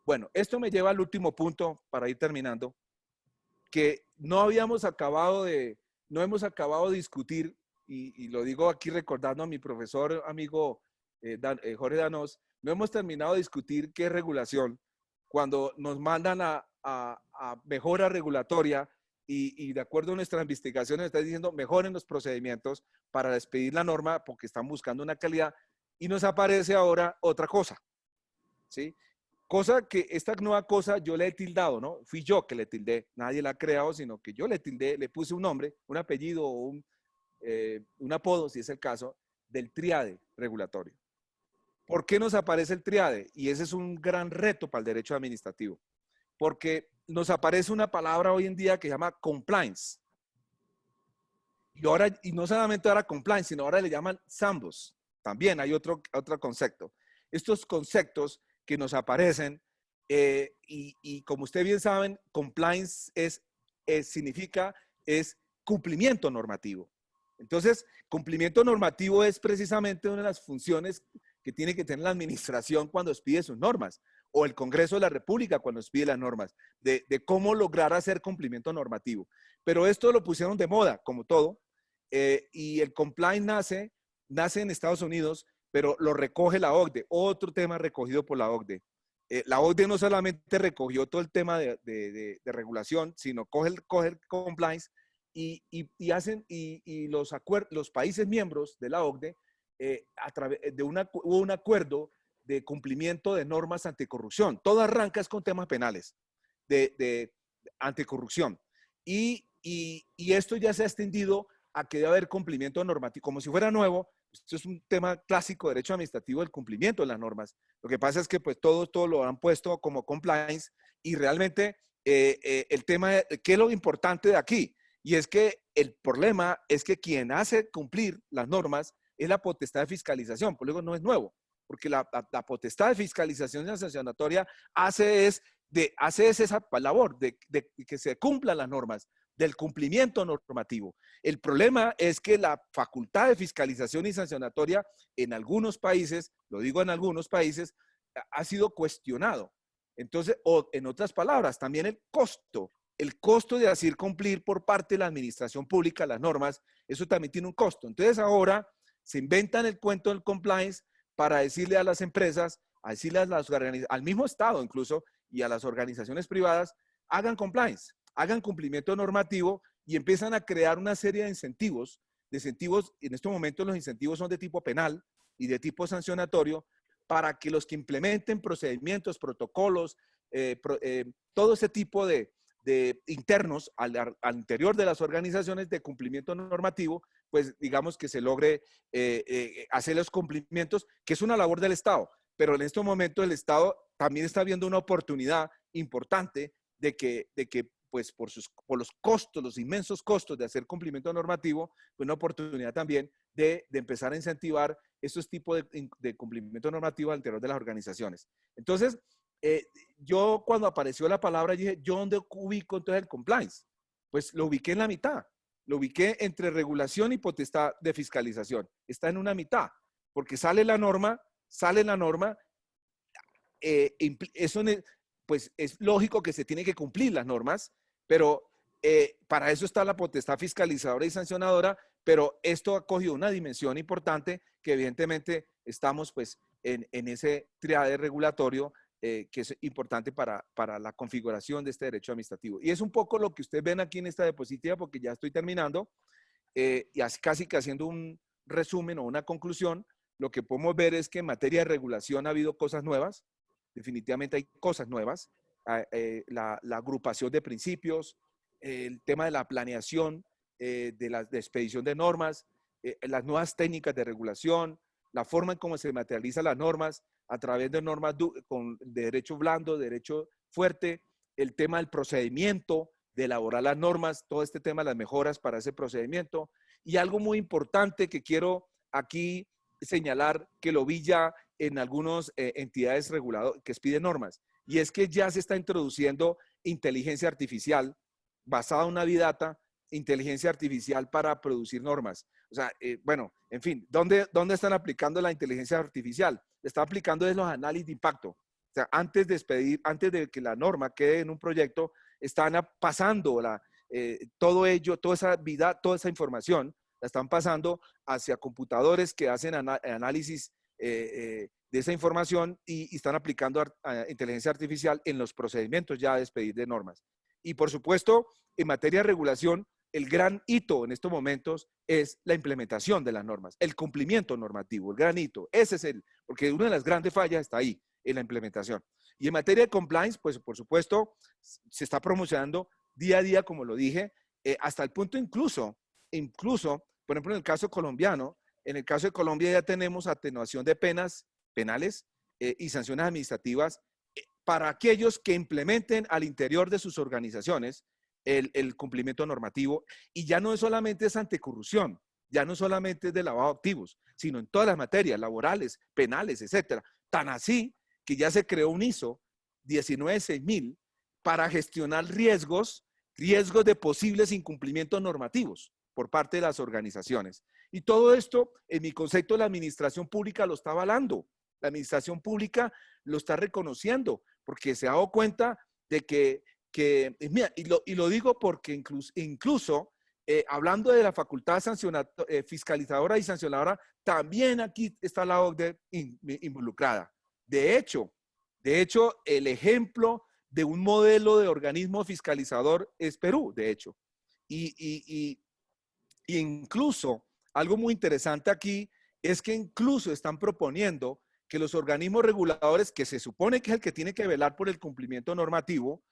B: Bueno, esto me lleva al último punto para ir terminando, que no hemos acabado de discutir, y lo digo aquí recordando a mi profesor amigo Jorge Danós, no hemos terminado de discutir qué es regulación cuando nos mandan a mejora regulatoria y de acuerdo a nuestras investigaciones está diciendo mejoren los procedimientos para despedir la norma porque están buscando una calidad y nos aparece ahora otra cosa, ¿sí? Cosa que esta nueva cosa yo le he tildado, ¿no? Fui yo que le tildé, nadie la ha creado, sino que yo le tildé, le puse un nombre, un apellido o un apodo, si es el caso, del triade regulatorio. ¿Por qué nos aparece el triade? Y ese es un gran reto para el derecho administrativo, porque nos aparece una palabra hoy en día que se llama compliance. Y no solamente ahora compliance, sino ahora le llaman SAMBOS. También hay otro concepto. Estos conceptos que nos aparecen y como ustedes bien saben, compliance significa cumplimiento normativo. Entonces, cumplimiento normativo es precisamente una de las funciones que tiene que tener la administración cuando expide sus normas o el Congreso de la República cuando expide las normas, de cómo lograr hacer cumplimiento normativo. Pero esto lo pusieron de moda, como todo, y el compliance nace en Estados Unidos, pero lo recoge la OCDE, otro tema recogido por la OCDE. La OCDE no solamente recogió todo el tema de regulación, sino coge el compliance y los países miembros de la OCDE, a través de hubo un acuerdo de cumplimiento de normas anticorrupción. Todo arranca con temas penales de anticorrupción. Y esto ya se ha extendido a que debe haber cumplimiento normativo, como si fuera nuevo. Esto es un tema clásico de derecho administrativo, el cumplimiento de las normas. Lo que pasa es que pues todo lo han puesto como compliance y realmente el tema, ¿qué es lo importante de aquí? Y es que el problema es que quien hace cumplir las normas es la potestad de fiscalización, por eso no es nuevo, porque la potestad de fiscalización sancionatoria hace esa labor de que se cumplan las normas, del cumplimiento normativo. El problema es que la facultad de fiscalización y sancionatoria en algunos países, lo digo en algunos países, ha sido cuestionado. Entonces, o en otras palabras, también el costo de hacer cumplir por parte de la administración pública las normas, eso también tiene un costo. Entonces ahora se inventan el cuento del compliance para decirle a las empresas, a decirle al mismo Estado incluso y a las organizaciones privadas, hagan compliance, hagan cumplimiento normativo y empiezan a crear una serie de incentivos. En estos momentos los incentivos son de tipo penal y de tipo sancionatorio para que los que implementen procedimientos, protocolos, todo ese tipo de internos al interior de las organizaciones de cumplimiento normativo, pues digamos que se logre hacer los cumplimientos, que es una labor del Estado, pero en estos momentos el Estado también está viendo una oportunidad importante de que pues por los costos, los inmensos costos de hacer cumplimiento normativo, pues una oportunidad también de empezar a incentivar estos tipos de cumplimiento normativo al interior de las organizaciones. Entonces, yo cuando apareció la palabra dije, ¿yo dónde ubico entonces el compliance? Pues lo ubiqué en la mitad, lo ubiqué entre regulación y potestad de fiscalización. Está en una mitad, porque sale la norma, eso pues es lógico que se tiene que cumplir las normas, pero para eso está la potestad fiscalizadora y sancionadora, pero esto ha cogido una dimensión importante que evidentemente estamos pues en ese triade regulatorio que es importante para la configuración de este derecho administrativo. Y es un poco lo que ustedes ven aquí en esta diapositiva, porque ya estoy terminando, y casi que haciendo un resumen o una conclusión, lo que podemos ver es que en materia de regulación ha habido cosas nuevas, definitivamente hay cosas nuevas, la agrupación de principios, el tema de la planeación, de la expedición de normas, las nuevas técnicas de regulación, la forma en cómo se materializan las normas a través de normas de derecho blando, de derecho fuerte, el tema del procedimiento, de elaborar las normas, todo este tema de las mejoras para ese procedimiento. Y algo muy importante que quiero aquí señalar, que lo vi ya en algunas entidades reguladoras que expiden normas, y es que ya se está introduciendo inteligencia artificial basada en una big data, inteligencia artificial para producir normas. O sea, bueno, en fin, ¿dónde están aplicando la inteligencia artificial? Está aplicando desde los análisis de impacto. O sea, antes de que la norma quede en un proyecto, están pasando todo ello, toda esa vida, toda esa información, la están pasando hacia computadores que hacen análisis de esa información y están aplicando inteligencia artificial en los procedimientos ya de expedir de normas. Y por supuesto, en materia de regulación, el gran hito en estos momentos es la implementación de las normas, el cumplimiento normativo, el gran hito. Ese es porque una de las grandes fallas está ahí, en la implementación. Y en materia de compliance, pues por supuesto, se está promocionando día a día, como lo dije, hasta el punto incluso, por ejemplo, en el caso colombiano, en el caso de Colombia ya tenemos atenuación de penas penales y sanciones administrativas para aquellos que implementen al interior de sus organizaciones el cumplimiento normativo, y ya no es solamente esa anticorrupción, ya no solamente es de lavado de activos, sino en todas las materias laborales, penales, etcétera. Tan así que ya se creó un ISO 196.000 para gestionar riesgos de posibles incumplimientos normativos por parte de las organizaciones. Y todo esto, en mi concepto, la administración pública lo está avalando. La administración pública lo está reconociendo porque se ha dado cuenta de que mira, y lo digo porque incluso hablando de la facultad fiscalizadora y sancionadora, también aquí está la OCDE involucrada. De hecho, el ejemplo de un modelo de organismo fiscalizador es Perú, de hecho. Y incluso, algo muy interesante aquí es que incluso están proponiendo que los organismos reguladores, que se supone que es el que tiene que velar por el cumplimiento normativo,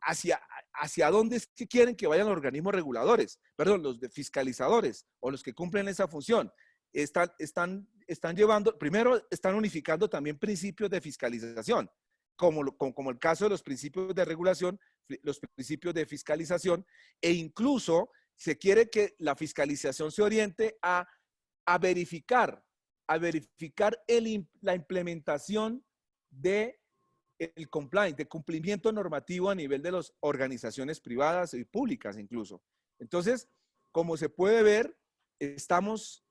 B: hacia dónde es que quieren que vayan los organismos reguladores, perdón, los de fiscalizadores o los que cumplen esa función. Están llevando, primero están unificando también principios de fiscalización, como el caso de los principios de regulación, los principios de fiscalización, e incluso se quiere que la fiscalización se oriente a verificar la implementación de el compliance, de cumplimiento normativo a nivel de las organizaciones privadas y públicas incluso. Entonces, como se puede ver, estamos,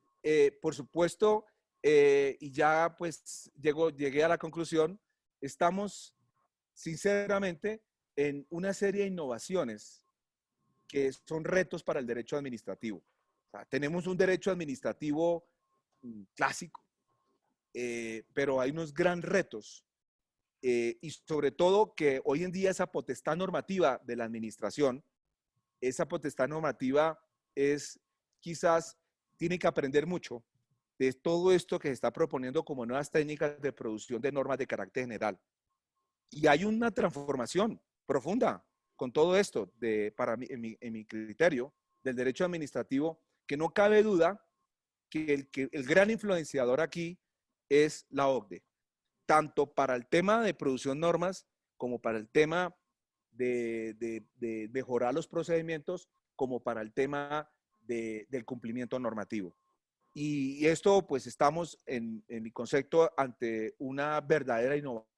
B: por supuesto, y ya pues llegué a la conclusión, estamos sinceramente en una serie de innovaciones que son retos para el derecho administrativo. O sea, tenemos un derecho administrativo clásico, pero hay unos gran retos y sobre todo que hoy en día esa potestad normativa de la administración, esa potestad normativa es quizás, tiene que aprender mucho de todo esto que se está proponiendo como nuevas técnicas de producción de normas de carácter general. Y hay una transformación profunda con todo esto, para mí, en mi criterio, del derecho administrativo, que no cabe duda que el gran influenciador aquí es la OCDE, tanto para el tema de producción de normas como para el tema de mejorar los procedimientos, como para el tema del cumplimiento normativo. Y esto, pues estamos, en mi concepto, ante una verdadera innovación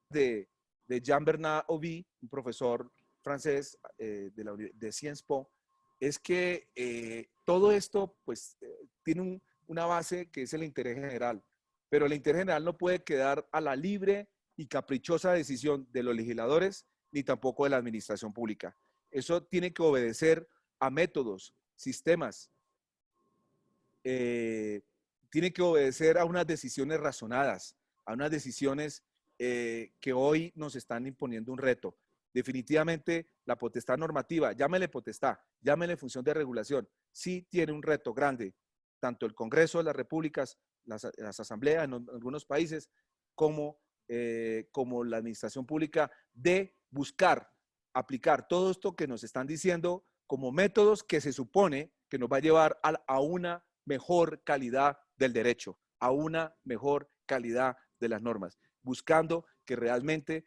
B: de Jean-Bernard Oby, un profesor francés de Sciences Po, es que todo esto pues tiene una base que es el interés general, pero el interés general no puede quedar a la libre y caprichosa decisión de los legisladores ni tampoco de la administración pública. Eso tiene que obedecer a métodos, sistemas, tiene que obedecer a unas decisiones razonadas, a unas decisiones que hoy nos están imponiendo un reto. Definitivamente la potestad normativa, llámele potestad, llámele función de regulación, sí tiene un reto grande, tanto el Congreso de las Repúblicas, las asambleas en algunos países, como la administración pública, de buscar aplicar todo esto que nos están diciendo como métodos que se supone que nos va a llevar a una mejor calidad del derecho, a una mejor calidad de las normas, buscando que realmente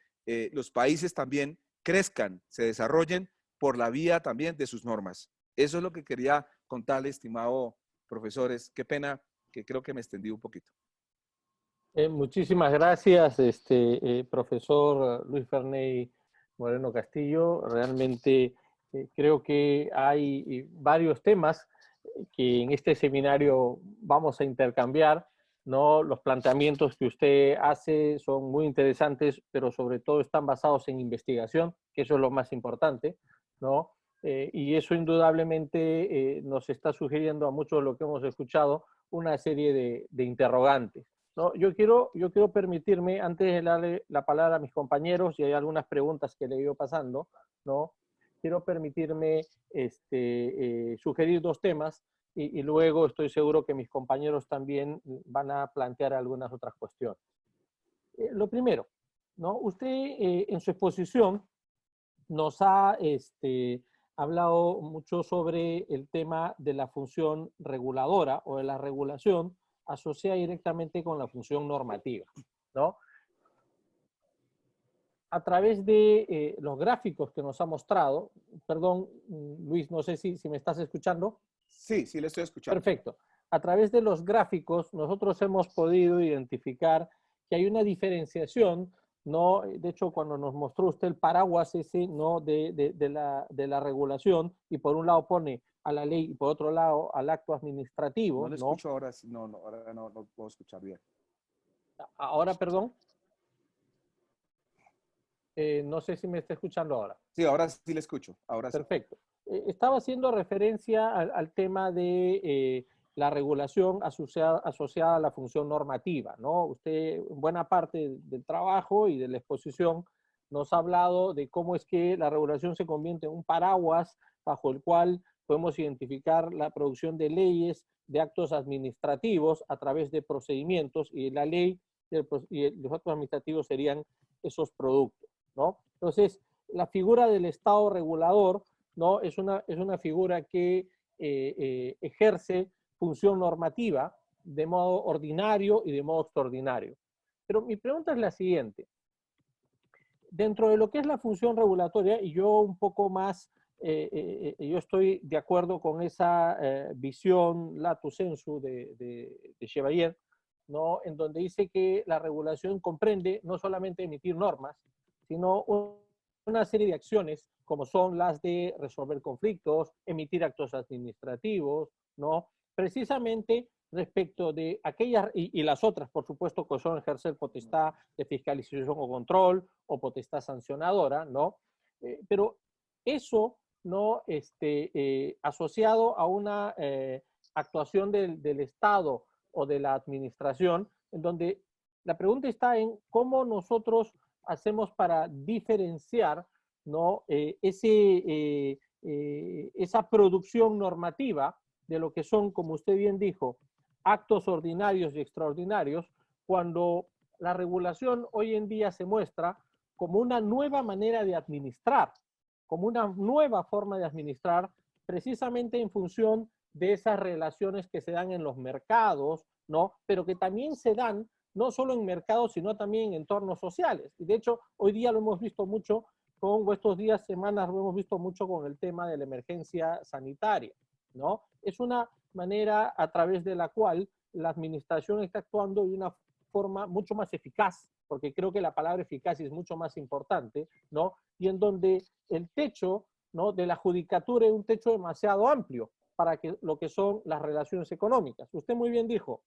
B: los países también crezcan, se desarrollen por la vía también de sus normas. Eso es lo que quería contarle, estimado profesores. Qué pena que creo que me extendí un poquito.
A: Muchísimas gracias, profesor Luis Ferney Moreno Castillo. Realmente creo que hay varios temas que en este seminario vamos a intercambiar, ¿no? Los planteamientos que usted hace son muy interesantes, pero sobre todo están basados en investigación, que eso es lo más importante, ¿no? Y eso indudablemente nos está sugiriendo a muchos de lo que hemos escuchado una serie de interrogantes, ¿no? Yo quiero permitirme, antes de darle la palabra a mis compañeros, y hay algunas preguntas que le he ido pasando, ¿no? Quiero permitirme sugerir dos temas y luego estoy seguro que mis compañeros también van a plantear algunas otras cuestiones. Lo primero, ¿no? Usted en su exposición nos ha hablado mucho sobre el tema de la función reguladora o de la regulación asociada directamente con la función normativa, ¿no? A través de los gráficos que nos ha mostrado, perdón, Luis, no sé si me estás escuchando.
B: Sí, sí, le estoy escuchando.
A: Perfecto. A través de los gráficos nosotros hemos podido identificar que hay una diferenciación, ¿no? De hecho, cuando nos mostró usted el paraguas ese, ¿no? de la regulación, y por un lado pone a la ley y por otro lado al acto administrativo.
B: No le escucho ahora, ahora no puedo escuchar bien.
A: Ahora, perdón. No sé si me está escuchando ahora.
B: Sí, ahora sí le escucho. Ahora sí.
A: Perfecto. Estaba haciendo referencia al tema de la regulación asociada a la función normativa, ¿no? Usted, en buena parte del trabajo y de la exposición, nos ha hablado de cómo es que la regulación se convierte en un paraguas bajo el cual podemos identificar la producción de leyes, de actos administrativos a través de procedimientos, y la ley y los actos administrativos serían esos productos, ¿no? Entonces, la figura del Estado regulador, ¿no? Es una figura que ejerce función normativa de modo ordinario y de modo extraordinario. Pero mi pregunta es la siguiente. Dentro de lo que es la función regulatoria, y yo un poco más, yo estoy de acuerdo con esa visión lato sensu de Chevalier, ¿no? En donde dice que la regulación comprende no solamente emitir normas, sino una serie de acciones como son las de resolver conflictos, emitir actos administrativos, ¿no? Precisamente respecto de aquellas, y las otras, por supuesto, que son ejercer potestad de fiscalización o control o potestad sancionadora, ¿no? Pero eso, ¿no? Asociado a una actuación del Estado o de la administración, en donde la pregunta está en cómo nosotros hacemos para diferenciar, ¿no? Esa producción normativa de lo que son, como usted bien dijo, actos ordinarios y extraordinarios, cuando la regulación hoy en día se muestra como una nueva manera de administrar, como una nueva forma de administrar, precisamente en función de esas relaciones que se dan en los mercados, ¿no? Pero que también se dan no solo en mercados, sino también en entornos sociales. Y de hecho, hoy día lo hemos visto mucho, con estos días, semanas, lo hemos visto mucho con el tema de la emergencia sanitaria, ¿no? Es una manera a través de la cual la administración está actuando de una forma mucho más eficaz, porque creo que la palabra eficaz es mucho más importante, ¿no? Y en donde el techo, ¿no?, de la judicatura es un techo demasiado amplio para que, lo que son las relaciones económicas. Usted muy bien dijo,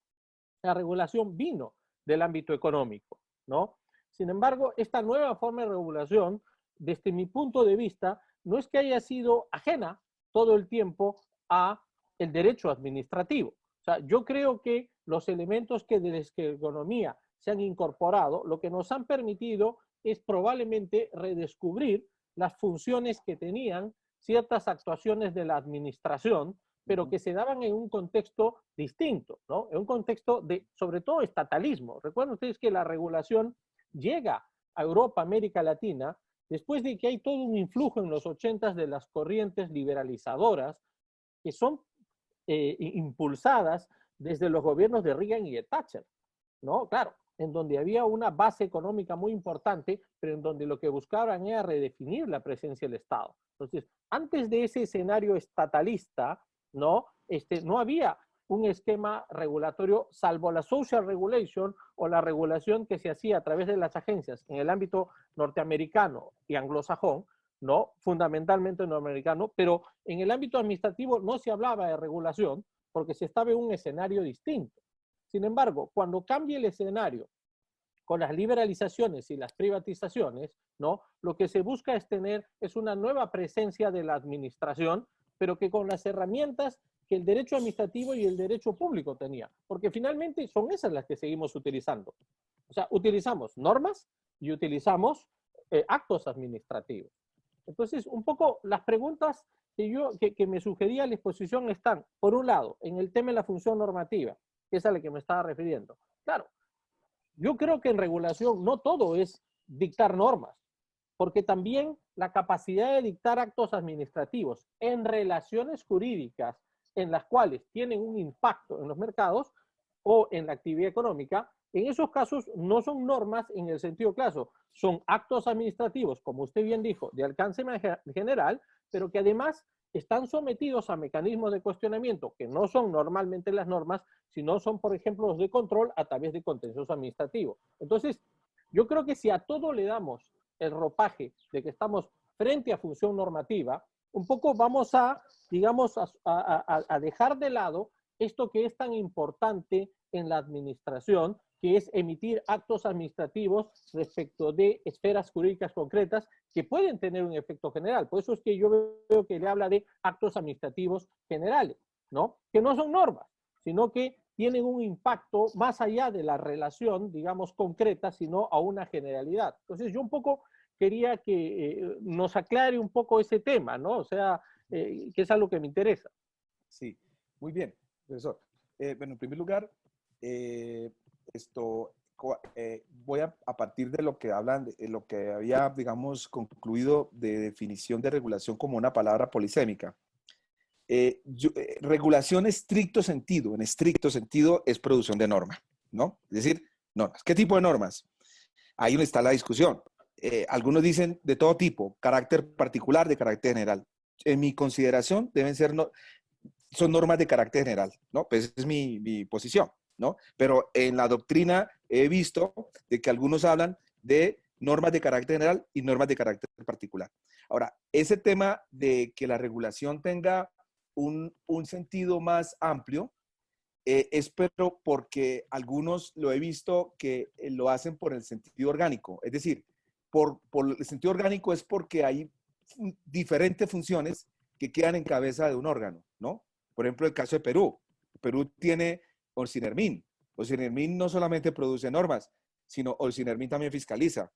A: la regulación vino del ámbito económico, ¿no? Sin embargo, esta nueva forma de regulación, desde mi punto de vista, no es que haya sido ajena todo el tiempo a el derecho administrativo. O sea, yo creo que los elementos que desde la economía se han incorporado, lo que nos han permitido es probablemente redescubrir las funciones que tenían ciertas actuaciones de la administración, pero que se daban en un contexto distinto, ¿no? En un contexto de, sobre todo, estatalismo. Recuerden ustedes que la regulación llega a Europa, América Latina, después de que hay todo un influjo en los 80s de las corrientes liberalizadoras que son impulsadas desde los gobiernos de Reagan y de Thatcher, ¿no? Claro, en donde había una base económica muy importante, pero en donde lo que buscaban era redefinir la presencia del Estado. Entonces, antes de ese escenario estatalista, ¿no? No había un esquema regulatorio salvo la social regulation o la regulación que se hacía a través de las agencias en el ámbito norteamericano y anglosajón, ¿no? Fundamentalmente norteamericano, pero en el ámbito administrativo no se hablaba de regulación porque se estaba en un escenario distinto. Sin embargo, cuando cambia el escenario con las liberalizaciones y las privatizaciones, ¿no? Lo que se busca es una nueva presencia de la administración, pero que con las herramientas que el derecho administrativo y el derecho público tenía, porque finalmente son esas las que seguimos utilizando. O sea, utilizamos normas y utilizamos actos administrativos. Entonces, un poco las preguntas que me sugería la exposición están, por un lado, en el tema de la función normativa, que es a la que me estaba refiriendo. Claro, yo creo que en regulación no todo es dictar normas, porque también la capacidad de dictar actos administrativos en relaciones jurídicas en las cuales tienen un impacto en los mercados o en la actividad económica, en esos casos no son normas en el sentido claro, son actos administrativos, como usted bien dijo, de alcance general, pero que además están sometidos a mecanismos de cuestionamiento que no son normalmente las normas, sino son, por ejemplo, los de control a través de contencioso administrativo. Entonces, yo creo que si a todo le damos el ropaje de que estamos frente a función normativa, un poco vamos a, digamos, a dejar de lado esto que es tan importante en la administración, que es emitir actos administrativos respecto de esferas jurídicas concretas que pueden tener un efecto general. Por eso es que yo veo que le habla de actos administrativos generales, ¿no? Que no son normas, sino que tienen un impacto más allá de la relación, digamos, concreta, sino a una generalidad. Entonces, yo un poco quería que nos aclare un poco ese tema, ¿no? O sea, que es algo que me interesa.
B: Sí, muy bien, profesor. Bueno, en primer lugar, voy a partir de lo que hablan, de lo que había, digamos, concluido de definición de regulación como una palabra polisémica. Regulación en estricto sentido es producción de norma, ¿no? Es decir, normas. ¿Qué tipo de normas? Ahí donde está la discusión. Algunos dicen de todo tipo, carácter particular, de carácter general. En mi consideración, son normas de carácter general, ¿no? Pues esa es mi posición, ¿no? Pero en la doctrina he visto de que algunos hablan de normas de carácter general y normas de carácter particular. Ahora, ese tema de que la regulación tenga un sentido más amplio, pero porque algunos lo he visto que lo hacen por el sentido orgánico. Es decir, por el sentido orgánico es porque hay diferentes funciones que quedan en cabeza de un órgano, ¿no? Por ejemplo, el caso de Perú. Perú tiene Olsinermin. Olsinermin no solamente produce normas, sino Olsinermin también fiscaliza.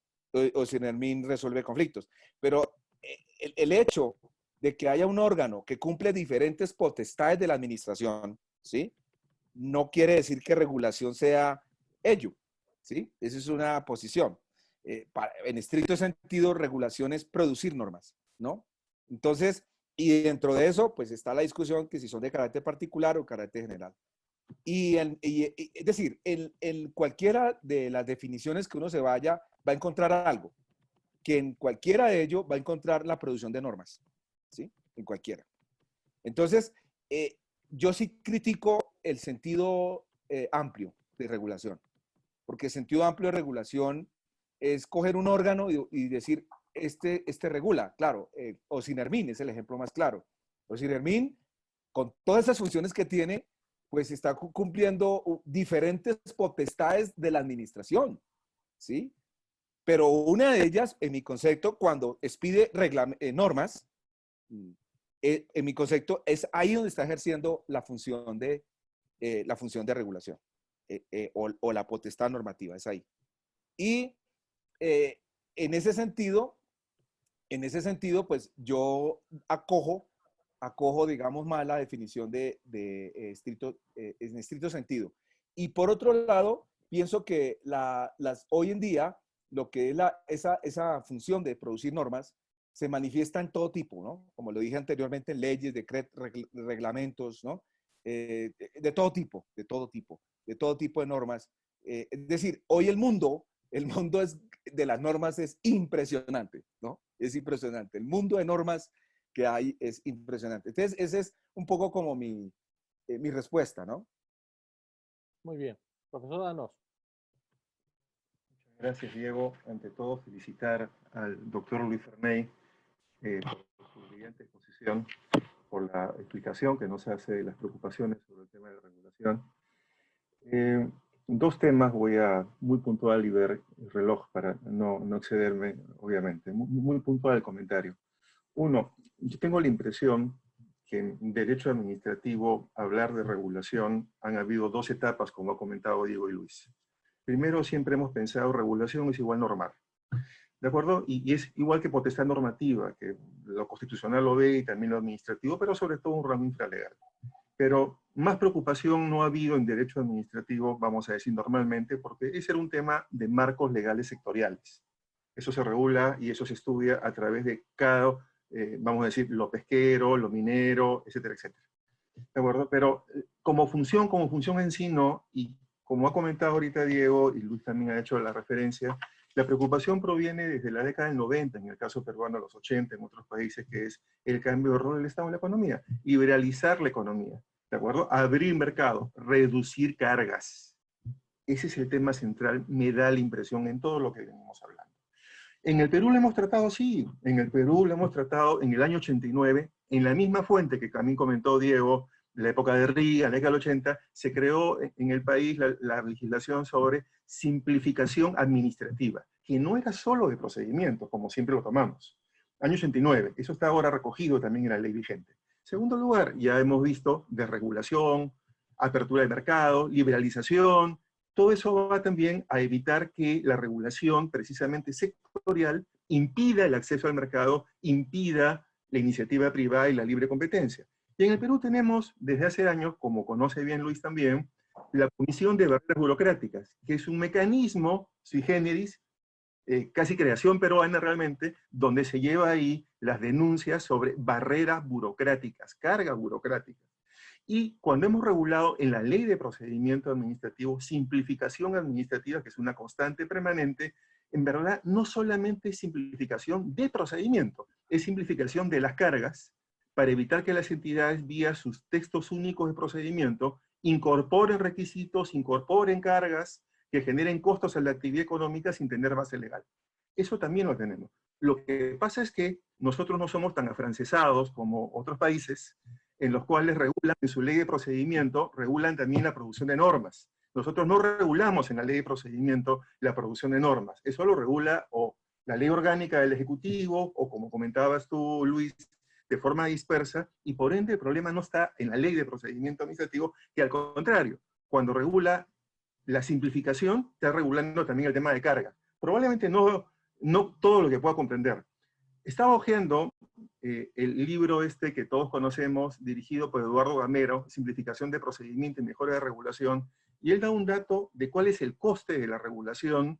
B: Olsinermin resuelve conflictos. Pero el hecho de que haya un órgano que cumple diferentes potestades de la administración, ¿sí? No quiere decir que regulación sea ello, ¿sí? Esa es una posición. En estricto sentido, regulación es producir normas, ¿no? Entonces, y dentro de eso, pues está la discusión que si son de carácter particular o carácter general. Es decir, en cualquiera de las definiciones que uno se vaya, va a encontrar algo, que en cualquiera de ellos va a encontrar la producción de normas, ¿sí? En cualquiera. Entonces, yo sí critico el sentido amplio de regulación, porque el sentido amplio de regulación es coger un órgano y decir, este regula, claro, Olsinermin es el ejemplo más claro. Olsinermin, con todas esas funciones que tiene, pues está cumpliendo diferentes potestades de la administración, ¿sí? Pero una de ellas, en mi concepto, cuando expide normas, en mi concepto, es ahí donde está ejerciendo la función de regulación o la potestad normativa, es ahí. Y en ese sentido, pues yo acojo, digamos, más la definición en estricto sentido. Y por otro lado, pienso que hoy en día, lo que es esa función de producir normas, se manifiesta en todo tipo, ¿no? Como lo dije anteriormente, en leyes, decretos, reglamentos, ¿no? De todo tipo, de todo tipo de normas. Es decir, hoy el mundo de las normas es impresionante, ¿no? Es impresionante. El mundo de normas que hay es impresionante. Entonces, esa es un poco como mi respuesta, ¿no?
A: Muy bien. Profesor Danos.
C: Muchas gracias, Diego. Ante todo, felicitar al doctor Luis Ferney por su brillante exposición, por la explicación que nos hace de las preocupaciones sobre el tema de la regulación. Dos temas voy a muy puntual y ver el reloj para no excederme, obviamente. Muy puntual el comentario. Uno, yo tengo la impresión que en derecho administrativo, hablar de regulación, han habido dos etapas, como ha comentado Diego y Luis. Primero, siempre hemos pensado regulación es igual normal. ¿De acuerdo? Y es igual que potestad normativa, que lo constitucional lo ve y también lo administrativo, pero sobre todo un rango infralegal. Pero más preocupación no ha habido en derecho administrativo, vamos a decir normalmente, porque ese era un tema de marcos legales sectoriales. Eso se regula y eso se estudia a través de cada, vamos a decir, lo pesquero, lo minero, etcétera, etcétera. ¿De acuerdo? Pero como función en sí no, y como ha comentado ahorita Diego, y Luis también ha hecho la referencia, la preocupación proviene desde la década del 90, en el caso peruano, los 80, en otros países, que es el cambio de rol del Estado en la economía, liberalizar la economía, ¿de acuerdo? Abrir mercado, reducir cargas. Ese es el tema central, me da la impresión en todo lo que venimos hablando. En el Perú lo hemos tratado, sí, en el Perú lo hemos tratado en el año 89, en la misma fuente que también comentó Diego, la época de Riga, la década del 80, se creó en el país la legislación sobre simplificación administrativa, que no era solo de procedimientos, como siempre lo tomamos. Año 89, eso está ahora recogido también en la ley vigente. Segundo lugar, ya hemos visto desregulación, apertura de mercado, liberalización. Todo eso va también a evitar que la regulación, precisamente sectorial, impida el acceso al mercado, impida la iniciativa privada y la libre competencia. Y en el Perú tenemos desde hace años, como conoce bien Luis también, la Comisión de Barreras Burocráticas, que es un mecanismo sui generis, casi creación peruana realmente, donde se lleva ahí las denuncias sobre barreras burocráticas, cargas burocráticas. Y cuando hemos regulado en la Ley de Procedimiento Administrativo, simplificación administrativa, que es una constante permanente, en verdad no solamente es simplificación de procedimiento, es simplificación de las cargas para evitar que las entidades, vía sus textos únicos de procedimiento, incorporen requisitos, incorporen cargas que generen costos a la actividad económica sin tener base legal. Eso también lo tenemos. Lo que pasa es que nosotros no somos tan afrancesados como otros países, en los cuales regulan en su ley de procedimiento, regulan también la producción de normas. Nosotros no regulamos en la ley de procedimiento la producción de normas. Eso lo regula o la ley orgánica del Ejecutivo, o como comentabas tú, Luis, de forma dispersa, y por ende el problema no está en la ley de procedimiento administrativo, que al contrario, cuando regula la simplificación, está regulando también el tema de carga. Probablemente no todo lo que pueda comprender. Estaba hojeando el libro este que todos conocemos, dirigido por Eduardo Gamero, Simplificación de Procedimiento y Mejora de Regulación, y él da un dato de cuál es el coste de la regulación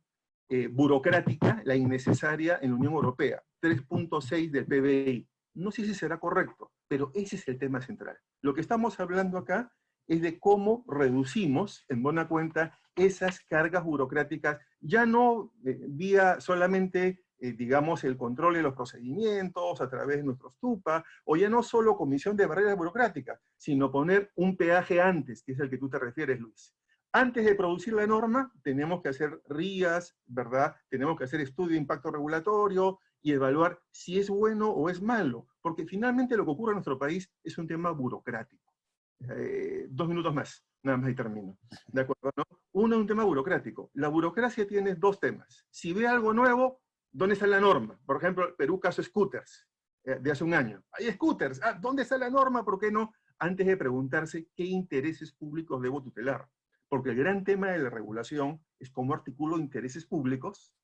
C: burocrática, la innecesaria en la Unión Europea, 3.6 del PBI. No sé si será correcto, pero ese es el tema central. Lo que estamos hablando acá es de cómo reducimos, en buena cuenta, esas cargas burocráticas, ya no vía solamente digamos, el control de los procedimientos a través de nuestros TUPA, o ya no solo comisión de barreras burocráticas, sino poner un peaje antes, que es el que tú te refieres, Luis. Antes de producir la norma, tenemos que hacer RIAs, ¿verdad? Tenemos que hacer estudio de impacto regulatorio y evaluar si es bueno o es malo, porque finalmente lo que ocurre en nuestro país es un tema burocrático. 2 minutos más, nada más y termino. ¿De acuerdo? ¿No? Uno es un tema burocrático. La burocracia tiene dos temas. Si ve algo nuevo, ¿dónde está la norma? Por ejemplo, Perú caso scooters, de hace un año. Hay scooters, ¿dónde está la norma? ¿Por qué no? Antes de preguntarse qué intereses públicos debo tutelar. Porque el gran tema de la regulación es cómo articulo intereses públicos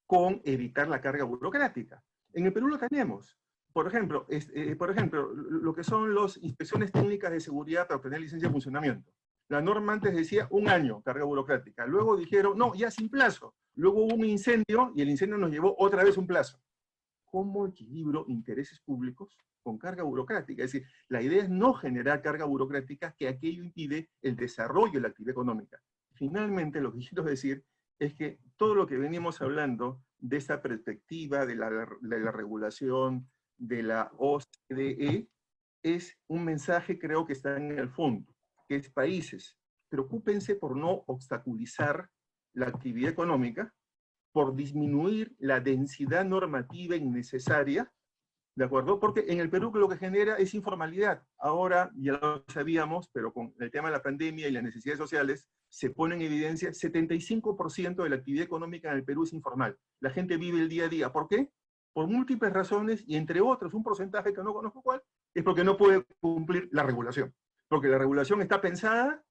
C: con evitar la carga burocrática. En el Perú lo tenemos. Por ejemplo, lo que son las inspecciones técnicas de seguridad para obtener licencia de funcionamiento. La norma antes decía 1 año, carga burocrática. Luego dijeron, no, ya sin plazo. Luego hubo un incendio y el incendio nos llevó otra vez un plazo. ¿Cómo equilibro intereses públicos con carga burocrática? Es decir, la idea es no generar carga burocrática, que aquello impide el desarrollo de la actividad económica. Finalmente, lo que quiero decir es que todo lo que venimos hablando de esta perspectiva de la regulación, de la OCDE, es un mensaje, creo que está en el fondo, que es países, preocúpense por no obstaculizar la actividad económica, por disminuir la densidad normativa innecesaria, ¿de acuerdo? Porque en el Perú lo que genera es informalidad. Ahora, ya lo sabíamos, pero con el tema de la pandemia y las necesidades sociales, se pone en evidencia 75% de la actividad económica en el Perú es informal. La gente vive el día a día. ¿Por qué? Por múltiples razones, y entre otros, un porcentaje que no conozco cuál, es porque no puede cumplir la regulación. Porque la regulación está pensada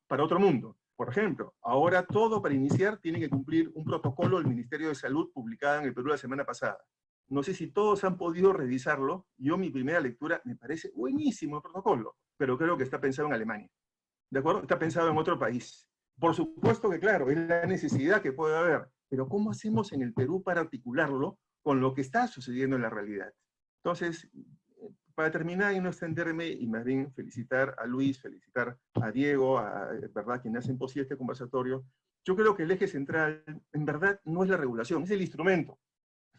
C: para otro mundo. Por ejemplo, ahora todo para iniciar tiene que cumplir un protocolo del Ministerio de Salud publicado en el Perú la semana pasada. No sé si todos han podido revisarlo. Yo, mi primera lectura, me parece buenísimo el protocolo, pero creo que está pensado en Alemania. ¿De acuerdo? Está pensado en otro país. Por supuesto que, claro, es la necesidad que puede haber, pero ¿cómo hacemos en el Perú para articularlo con lo que está sucediendo en la realidad? Entonces, para terminar y no extenderme, y más bien felicitar a Luis, felicitar a Diego, ¿verdad?, quienes hacen posible este conversatorio, yo creo que el eje central, en verdad, no es la regulación, es el instrumento.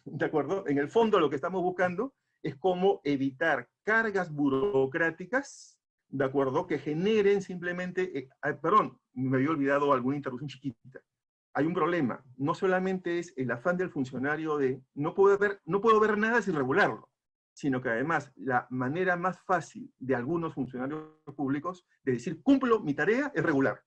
C: ¿De acuerdo? En el fondo lo que estamos buscando es cómo evitar cargas burocráticas, ¿de acuerdo?, que generen simplemente, perdón, me había olvidado alguna interrupción chiquita. Hay un problema, no solamente es el afán del funcionario de no puedo ver nada sin regularlo, sino que además la manera más fácil de algunos funcionarios públicos de decir cumplo mi tarea es regular.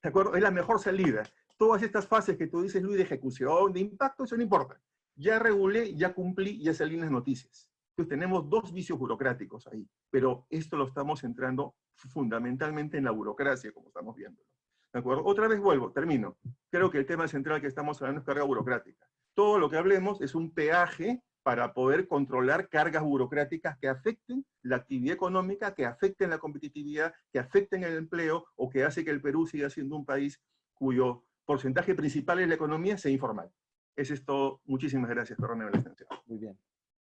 C: ¿De acuerdo? Es la mejor salida. Todas estas fases que tú dices, Luis, de ejecución, de impacto, eso no importa. Ya regulé, ya cumplí, ya salí en las noticias. Entonces tenemos dos vicios burocráticos ahí, pero esto lo estamos centrando fundamentalmente en la burocracia, como estamos viendo. ¿De acuerdo? Otra vez vuelvo, termino. Creo que el tema central que estamos hablando es carga burocrática. todo lo que hablemos es un peaje para poder controlar cargas burocráticas que afecten la actividad económica, que afecten la competitividad, que afecten el empleo, o que hace que el Perú siga siendo un país cuyo porcentaje principal en la economía sea informal. Eso es todo. Muchísimas gracias por darme la atención.
B: Muy bien.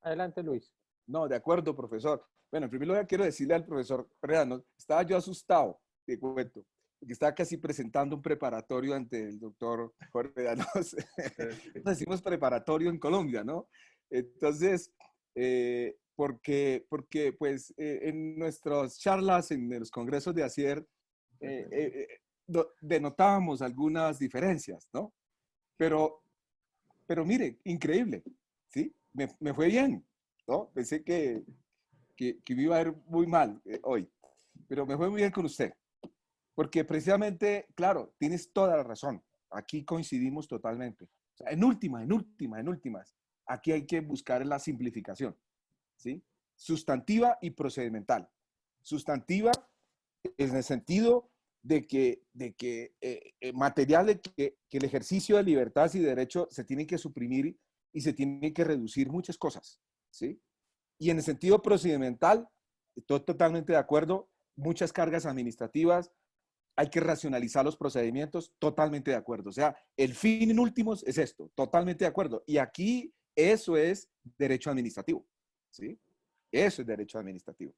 A: Adelante, Luis.
B: No, de acuerdo, profesor. Bueno, en primer lugar quiero decirle al profesor Pereda, estaba yo asustado, te cuento, porque estaba casi presentando un preparatorio ante el doctor Jorge Danos. Nos decimos preparatorio en Colombia, ¿no? Entonces, porque pues en nuestras charlas, en los congresos de ASIER, denotábamos algunas diferencias, ¿no? Pero mire, increíble, ¿sí? Me fue bien, ¿no? Pensé que me iba a ir muy mal hoy, pero me fue muy bien con usted. Porque precisamente, claro, tienes toda la razón. Aquí coincidimos totalmente. O sea, en últimas, aquí hay que buscar la simplificación, ¿sí? Sustantiva y procedimental. Sustantiva en el sentido de que material de que el ejercicio de libertades y derechos se tiene que suprimir y se tienen que reducir muchas cosas, ¿sí? Y en el sentido procedimental, estoy totalmente de acuerdo, muchas cargas administrativas, hay que racionalizar los procedimientos, totalmente de acuerdo. O sea, el fin en últimos es esto, totalmente de acuerdo. Y aquí eso es derecho administrativo, ¿sí? Eso es derecho administrativo.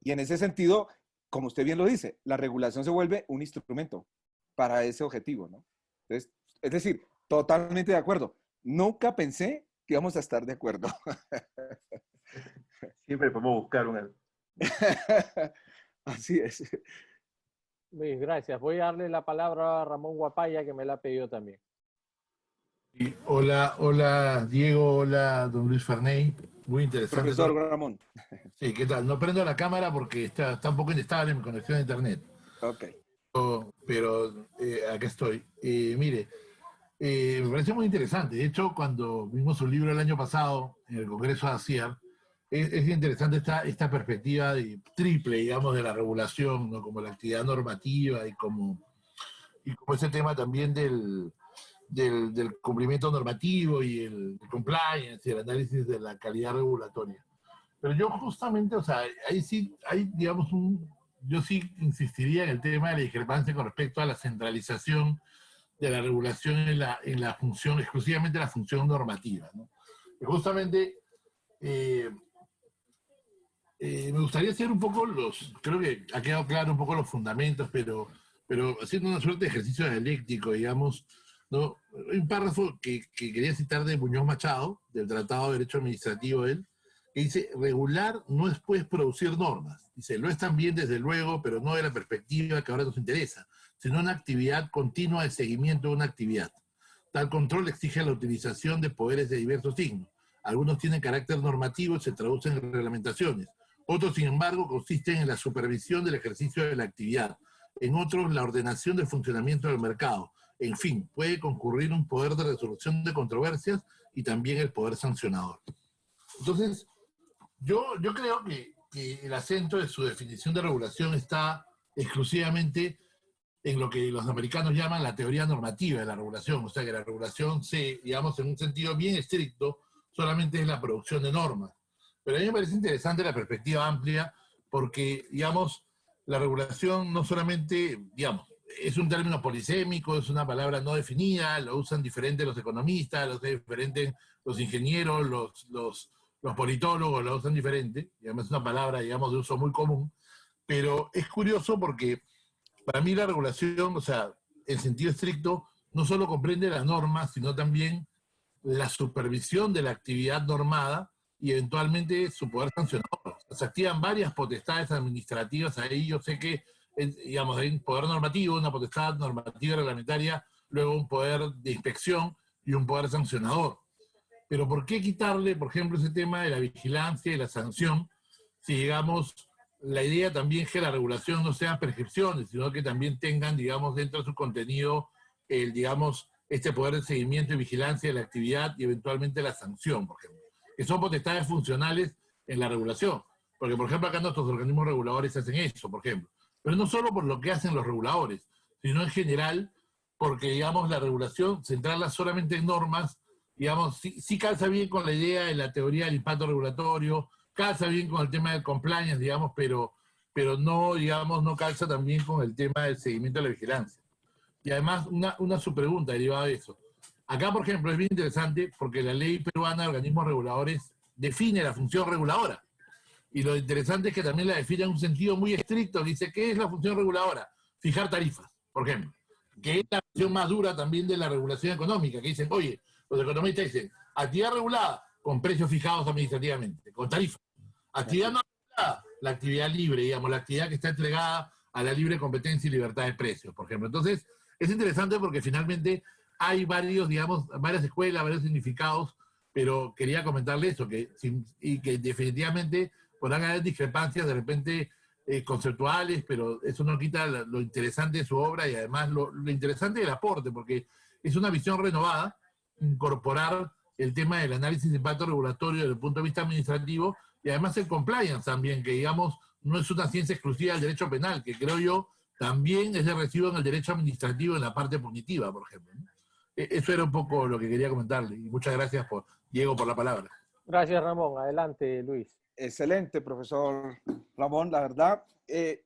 B: Y en ese sentido, como usted bien lo dice, la regulación se vuelve un instrumento para ese objetivo, ¿no? Entonces, es decir, totalmente de acuerdo. Nunca pensé que íbamos a estar de acuerdo.
C: Siempre podemos buscar una...
B: Así es.
A: Luis, gracias. Voy a darle la palabra a Ramón Guapaya, que me la ha pedido también.
D: Hola Diego, hola don Luis Ferney. Muy interesante.
B: Profesor Ramón.
D: Sí, ¿qué tal? No prendo la cámara porque está un poco inestable mi conexión a internet.
B: Ok.
D: Pero acá estoy. Mire, me parece muy interesante. De hecho, cuando vimos su libro el año pasado en el Congreso de ASIER, es interesante esta perspectiva triple, digamos, de la regulación, ¿no? Como la actividad normativa y como ese tema también del cumplimiento normativo y el compliance y el análisis de la calidad regulatoria. Pero yo justamente, o sea, ahí sí, digamos, yo sí insistiría en el tema de la discrepancia con respecto a la centralización de la regulación en la función, exclusivamente la función normativa, ¿no? Y justamente me gustaría hacer un poco creo que ha quedado claro un poco los fundamentos, pero haciendo una suerte de ejercicio dialéctico, digamos, ¿no? Hay un párrafo que quería citar de Muñoz Machado, del Tratado de Derecho Administrativo de él, que dice, regular no es pues producir normas. Dice, lo es también desde luego, pero no de la perspectiva que ahora nos interesa, sino una actividad continua de seguimiento de una actividad. Tal control exige la utilización de poderes de diversos signos. Algunos tienen carácter normativo y se traducen en reglamentaciones. Otros, sin embargo, consisten en la supervisión del ejercicio de la actividad. En otros, la ordenación del funcionamiento del mercado. En fin, puede concurrir un poder de resolución de controversias y también el poder sancionador. Entonces, yo creo que el acento de su definición de regulación está exclusivamente en lo que los americanos llaman la teoría normativa de la regulación. O sea, que la regulación, digamos, en un sentido bien estricto, solamente es la producción de normas. Pero a mí me parece interesante la perspectiva amplia porque, digamos, la regulación no solamente, digamos, es un término polisémico, es una palabra no definida, lo usan diferentes los economistas, lo usan diferentes los ingenieros, los politólogos lo usan diferente, y además es una palabra, digamos, de uso muy común, pero es curioso porque para mí la regulación, o sea, en sentido estricto, no solo comprende las normas, sino también la supervisión de la actividad normada y eventualmente su poder sancionador. Se activan varias potestades administrativas ahí. Yo sé que, digamos, hay un poder normativo, una potestad normativa reglamentaria, luego un poder de inspección y un poder sancionador. Pero ¿por qué quitarle, por ejemplo, ese tema de la vigilancia y la sanción si, digamos, la idea también es que la regulación no sean prescripciones, sino que también tengan, digamos, dentro de su contenido, digamos, este poder de seguimiento y vigilancia de la actividad y eventualmente la sanción, por ejemplo, que son potestades funcionales en la regulación? Porque, por ejemplo, acá nuestros organismos reguladores hacen eso, por ejemplo. Pero no solo por lo que hacen los reguladores, sino en general porque, digamos, la regulación, centrarla solamente en normas, digamos, sí calza bien con la idea de la teoría del impacto regulatorio, calza bien con el tema del compliance, digamos, pero no, digamos, no calza también con el tema del seguimiento de la vigilancia. Y además, una subpregunta derivada de eso. Acá, por ejemplo, es bien interesante porque la ley peruana de organismos reguladores define la función reguladora. Y lo interesante es que también la define en un sentido muy estricto. Dice, ¿qué es la función reguladora? Fijar tarifas, por ejemplo. Que es la función más dura también de la regulación económica. Que dicen, oye, los economistas dicen, actividad regulada con precios fijados administrativamente, con tarifas. Actividad no regulada, la actividad libre, digamos, la actividad que está entregada a la libre competencia y libertad de precios, por ejemplo. Entonces, es interesante porque finalmente hay varios, digamos, varias escuelas, varios significados, pero quería comentarle eso, y que definitivamente podrán haber discrepancias de repente conceptuales, pero eso no quita lo interesante de su obra y además lo interesante del aporte, porque es una visión renovada, incorporar el tema del análisis de impacto regulatorio desde el punto de vista administrativo y además el compliance también, que digamos no es una ciencia exclusiva del derecho penal, que creo yo también es de recibo en el derecho administrativo en la parte punitiva, por ejemplo, ¿no? Eso era un poco lo que quería comentarle y muchas gracias, Diego, por la palabra.
A: Gracias, Ramón. Adelante, Luis.
B: Excelente, profesor Ramón. La verdad,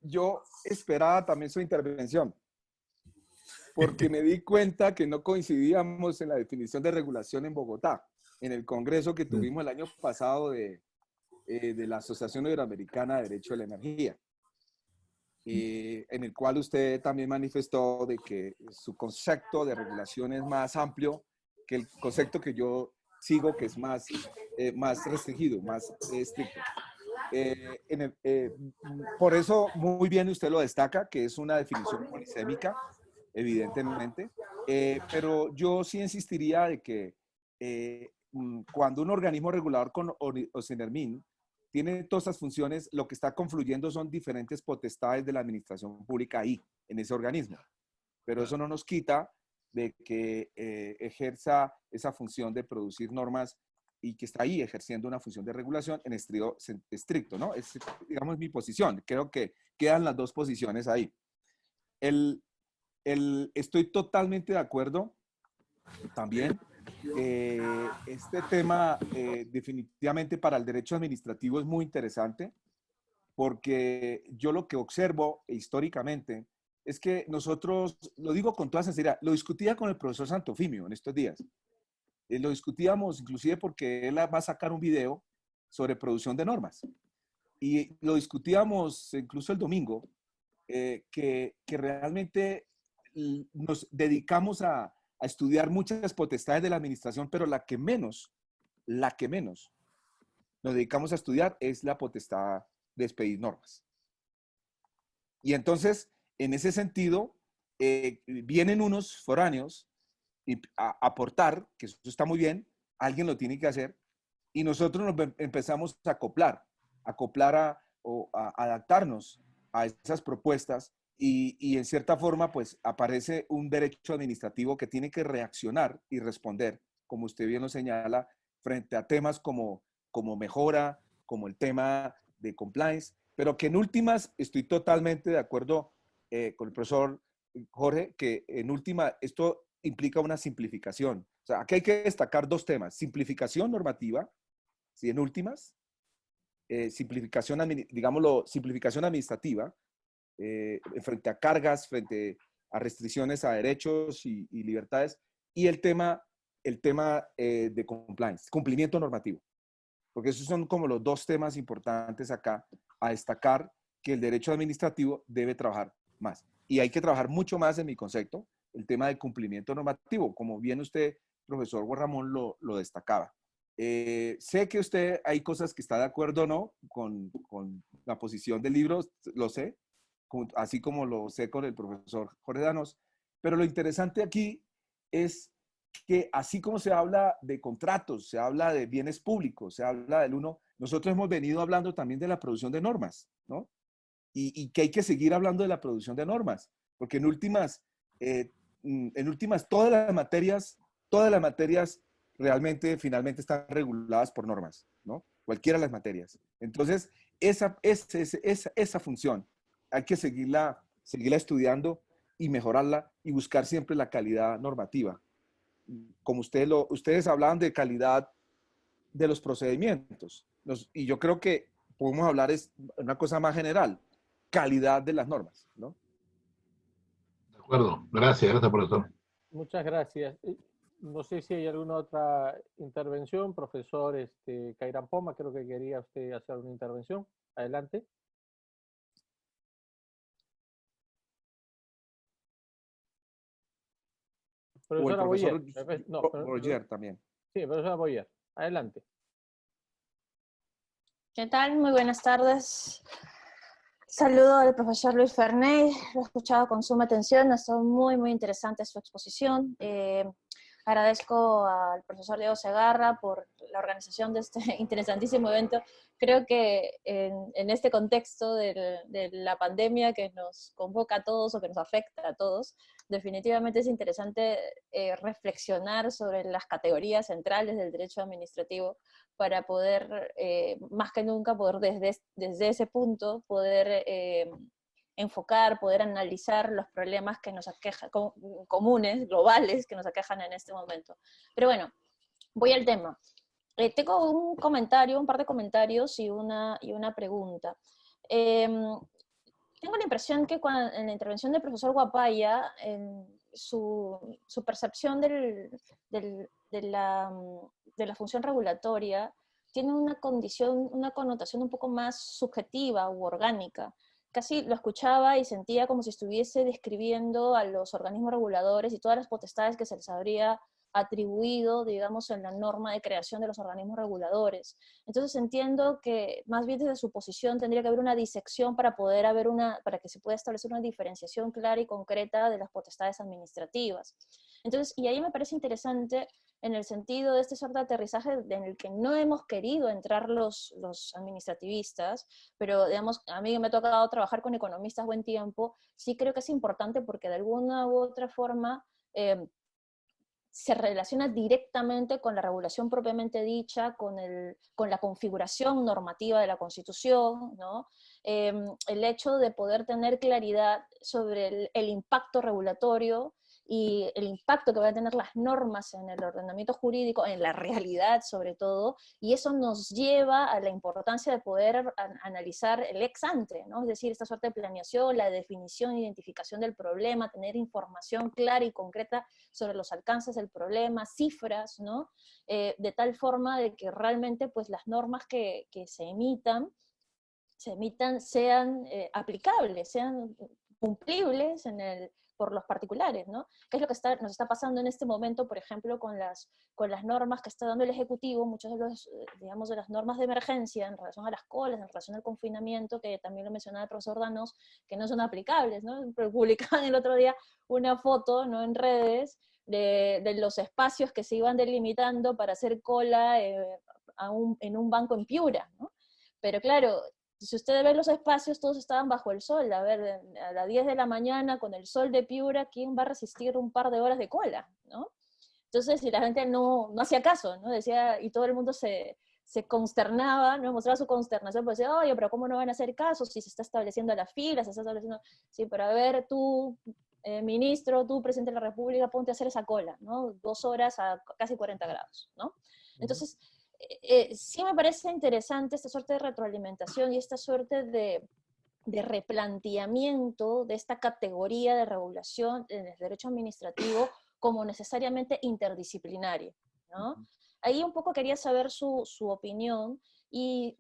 B: yo esperaba también su intervención, porque me di cuenta que no coincidíamos en la definición de regulación en Bogotá, en el congreso que tuvimos el año pasado de la Asociación Iberoamericana de Derecho de la Energía, en el cual usted también manifestó de que su concepto de regulación es más amplio que el concepto que yo sigo, que es más restringido, más estricto. Por eso, muy bien usted lo destaca, que es una definición polisémica, evidentemente, pero yo sí insistiría de que cuando un organismo regulador con OSINERMIN tiene todas estas funciones, lo que está confluyendo son diferentes potestades de la administración pública ahí, en ese organismo. Pero eso no nos quita de que ejerza esa función de producir normas y que está ahí ejerciendo una función de regulación en estricto, ¿no? Es, digamos, mi posición. Creo que quedan las dos posiciones ahí. Estoy totalmente de acuerdo también. Este tema definitivamente para el derecho administrativo es muy interesante porque yo lo que observo históricamente es que nosotros, lo digo con toda sinceridad, lo discutía con el profesor Santofimio en estos días. Lo discutíamos inclusive porque él va a sacar un video sobre producción de normas. Y lo discutíamos incluso el domingo, que realmente nos dedicamos a estudiar muchas potestades de la administración, pero la que menos nos dedicamos a estudiar es la potestad de expedir normas. Y entonces, en ese sentido, vienen unos foráneos a aportar, que eso está muy bien, alguien lo tiene que hacer, y nosotros nos empezamos a acoplar o a adaptarnos a esas propuestas y en cierta forma pues aparece un derecho administrativo que tiene que reaccionar y responder, como usted bien lo señala, frente a temas como mejora, como el tema de compliance, pero que en últimas estoy totalmente de acuerdo con el profesor Jorge, que en última esto implica una simplificación. O sea, aquí hay que destacar dos temas: simplificación normativa, ¿sí? En últimas, simplificación, digámoslo, simplificación administrativa, frente a cargas, frente a restricciones a derechos y libertades, y el tema de compliance, cumplimiento normativo. Porque esos son como los dos temas importantes acá a destacar, que el derecho administrativo debe trabajar más. Y hay que trabajar mucho más en mi concepto, el tema de cumplimiento normativo, como bien usted, profesor Ramón, lo destacaba. Sé que usted hay cosas que está de acuerdo o no con la posición del libro, lo sé, así como lo sé con el profesor Jorge Danos, pero lo interesante aquí es que así como se habla de contratos, se habla de bienes públicos, se habla del uno, nosotros hemos venido hablando también de la producción de normas, ¿no? Y que hay que seguir hablando de la producción de normas, porque en últimas todas las materias realmente finalmente están reguladas por normas, ¿no? Cualquiera de las materias. Entonces, esa función hay que seguirla estudiando y mejorarla y buscar siempre la calidad normativa. como ustedes hablaban de calidad de los procedimientos. Y yo creo que podemos hablar es una cosa más general, calidad de las normas, ¿no?
D: De acuerdo. Gracias, profesor.
A: Muchas gracias. No sé si hay alguna otra intervención. Profesor Cairán Poma, creo que quería usted hacer una intervención. Adelante.
B: O el
A: Profesora
B: profesor
A: Boyer. No,
B: Boyer también.
A: Sí, profesora Boyer. Adelante.
E: ¿Qué tal? Muy buenas tardes. Saludo al profesor Luis Ferney, lo he escuchado con suma atención, ha estado muy interesante su exposición. Agradezco al profesor Diego Segarra por la organización de este interesantísimo evento. Creo que en este contexto de la pandemia que nos convoca a todos o que nos afecta a todos, definitivamente es interesante reflexionar sobre las categorías centrales del derecho administrativo para poder, más que nunca, poder desde ese punto, poder enfocar, poder analizar los problemas que nos aquejan, comunes, globales, que nos aquejan en este momento. Pero bueno, voy al tema. Tengo un par de comentarios y una pregunta. Tengo la impresión que en la intervención del profesor Guapaya, su percepción de la función regulatoria tiene una connotación un poco más subjetiva u orgánica. Casi lo escuchaba y sentía como si estuviese describiendo a los organismos reguladores y todas las potestades que se les habría atribuido, digamos, en la norma de creación de los organismos reguladores. Entonces entiendo que más bien desde su posición tendría que haber una disección para que se pueda establecer una diferenciación clara y concreta de las potestades administrativas. Entonces, y ahí me parece interesante en el sentido de este sort de aterrizaje en el que no hemos querido entrar los administrativistas, pero digamos, a mí me ha tocado trabajar con economistas buen tiempo, sí creo que es importante porque de alguna u otra forma se relaciona directamente con la regulación propiamente dicha, con la configuración normativa de la Constitución, ¿no? El hecho de poder tener claridad sobre el impacto regulatorio y el impacto que van a tener las normas en el ordenamiento jurídico, en la realidad sobre todo, y eso nos lleva a la importancia de poder analizar el ex ante, ¿no? Es decir, esta suerte de planeación, la definición e identificación del problema, tener información clara y concreta sobre los alcances del problema, cifras, ¿no? De tal forma de que realmente pues, las normas que se emitan sean aplicables, sean cumplibles por los particulares, ¿no? ¿Qué es lo que nos está pasando en este momento, por ejemplo, con las normas que está dando el Ejecutivo, muchos de digamos, de las normas de emergencia en relación a las colas, en relación al confinamiento, que también lo mencionaba el profesor Danos, que no son aplicables, ¿no? Publicaban el otro día una foto, ¿no?, en redes de los espacios que se iban delimitando para hacer cola en un banco en Piura, ¿no? Pero claro, si ustedes ven los espacios, todos estaban bajo el sol. A ver, a las 10 de la mañana, con el sol de Piura, ¿quién va a resistir un par de horas de cola, ¿no? Entonces, si la gente no hacía caso, ¿no? Decía, y todo el mundo se consternaba, ¿no? Mostraba su consternación, pues decía, oye, pero ¿cómo no van a hacer caso si se está estableciendo la fila, se está estableciendo... Sí, pero a ver, tú, ministro, tú, presidente de la República, ponte a hacer esa cola, ¿no? 2 horas a casi 40 grados, ¿no? Entonces, sí me parece interesante esta suerte de retroalimentación y esta suerte de replanteamiento de esta categoría de regulación en el derecho administrativo como necesariamente interdisciplinaria, ¿no? Ahí un poco quería saber su opinión y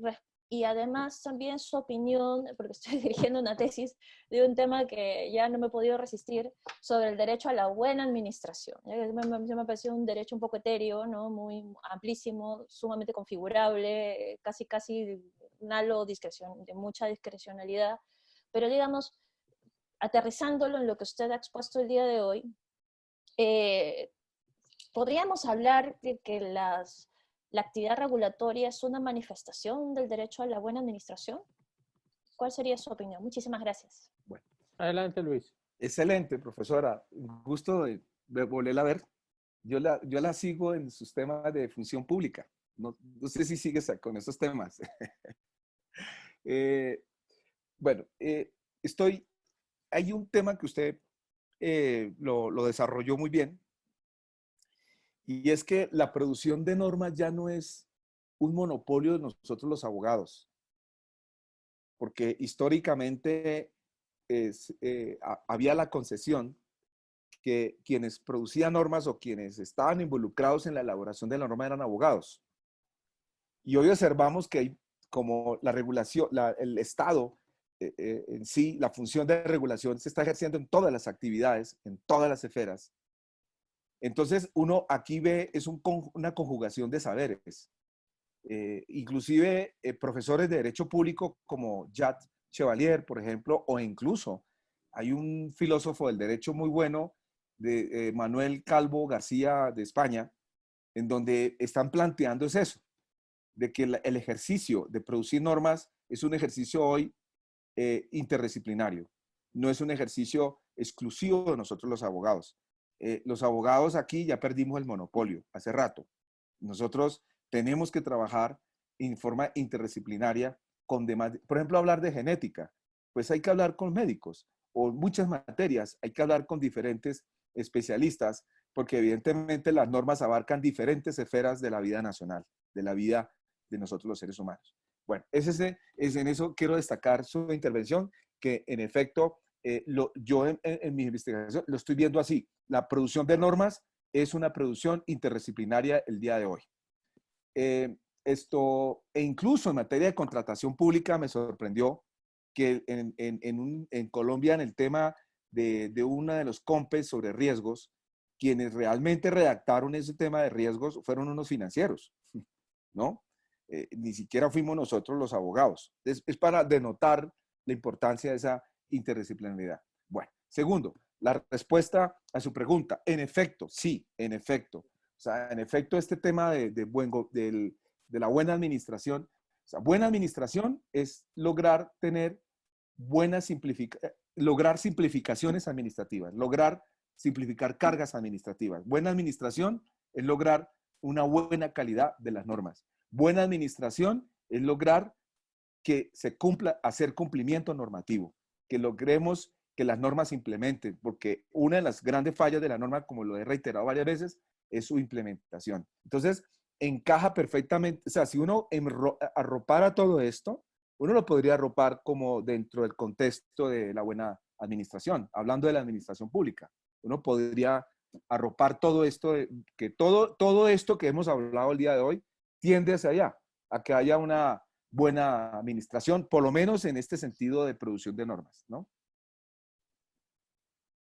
E: además también su opinión, porque estoy dirigiendo una tesis de un tema que ya no me he podido resistir, sobre el derecho a la buena administración. Me pareció un derecho un poco etéreo, ¿no? Muy amplísimo, sumamente configurable, casi un halo de mucha discrecionalidad, pero digamos, aterrizándolo en lo que usted ha expuesto el día de hoy, podríamos hablar de que la actividad regulatoria es una manifestación del derecho a la buena administración. ¿Cuál sería su opinión? Muchísimas gracias.
B: Bueno.
A: Adelante, Luis.
B: Excelente, profesora. Un gusto de volverla a ver. Yo la sigo en sus temas de función pública. No sé si sigues con esos temas. Bueno, hay un tema que usted lo desarrolló muy bien, Y es que la producción de normas ya no es un monopolio de nosotros los abogados, porque históricamente había la concesión que quienes producían normas o quienes estaban involucrados en la elaboración de la norma eran abogados. Y hoy observamos que hay como la regulación, el Estado en sí, la función de regulación se está ejerciendo en todas las actividades, en todas las esferas. Entonces, uno aquí ve, es una conjugación de saberes. Inclusive profesores de Derecho Público como Jacques Chevalier, por ejemplo, o incluso hay un filósofo del derecho muy bueno, de Manuel Calvo García de España, en donde están planteando es eso, de que el ejercicio de producir normas es un ejercicio hoy interdisciplinario, no es un ejercicio exclusivo de nosotros los abogados. Los abogados aquí ya perdimos el monopolio hace rato. Nosotros tenemos que trabajar en forma interdisciplinaria con demás, por ejemplo, hablar de genética, pues hay que hablar con médicos, o muchas materias, hay que hablar con diferentes especialistas, porque evidentemente las normas abarcan diferentes esferas de la vida nacional, de la vida de nosotros los seres humanos. Bueno, en eso quiero destacar su intervención, que en efecto, yo en mi investigación lo estoy viendo así. La producción de normas es una producción interdisciplinaria el día de hoy. E incluso en materia de contratación pública me sorprendió que en Colombia, en el tema de uno de los COMPES sobre riesgos, quienes realmente redactaron ese tema de riesgos fueron unos financieros, ¿no? Ni siquiera fuimos nosotros los abogados. Es para denotar la importancia de esa interdisciplinaridad. Bueno, segundo, la respuesta a su pregunta. En efecto, sí, en efecto. O sea, en efecto, este tema de la buena administración, o sea, buena administración es lograr tener lograr simplificaciones administrativas, lograr simplificar cargas administrativas. Buena administración es lograr una buena calidad de las normas. Buena administración es lograr que se cumpla, hacer cumplimiento normativo, que logremos que las normas se implementen, porque una de las grandes fallas de la norma, como lo he reiterado varias veces, es su implementación. Entonces, encaja perfectamente, o sea, si uno arropara todo esto, uno lo podría arropar como dentro del contexto de la buena administración, hablando de la administración pública. Uno podría arropar todo esto, que todo esto que hemos hablado el día de hoy tiende hacia allá, a que haya una buena administración, por lo menos en este sentido de producción de normas, ¿no?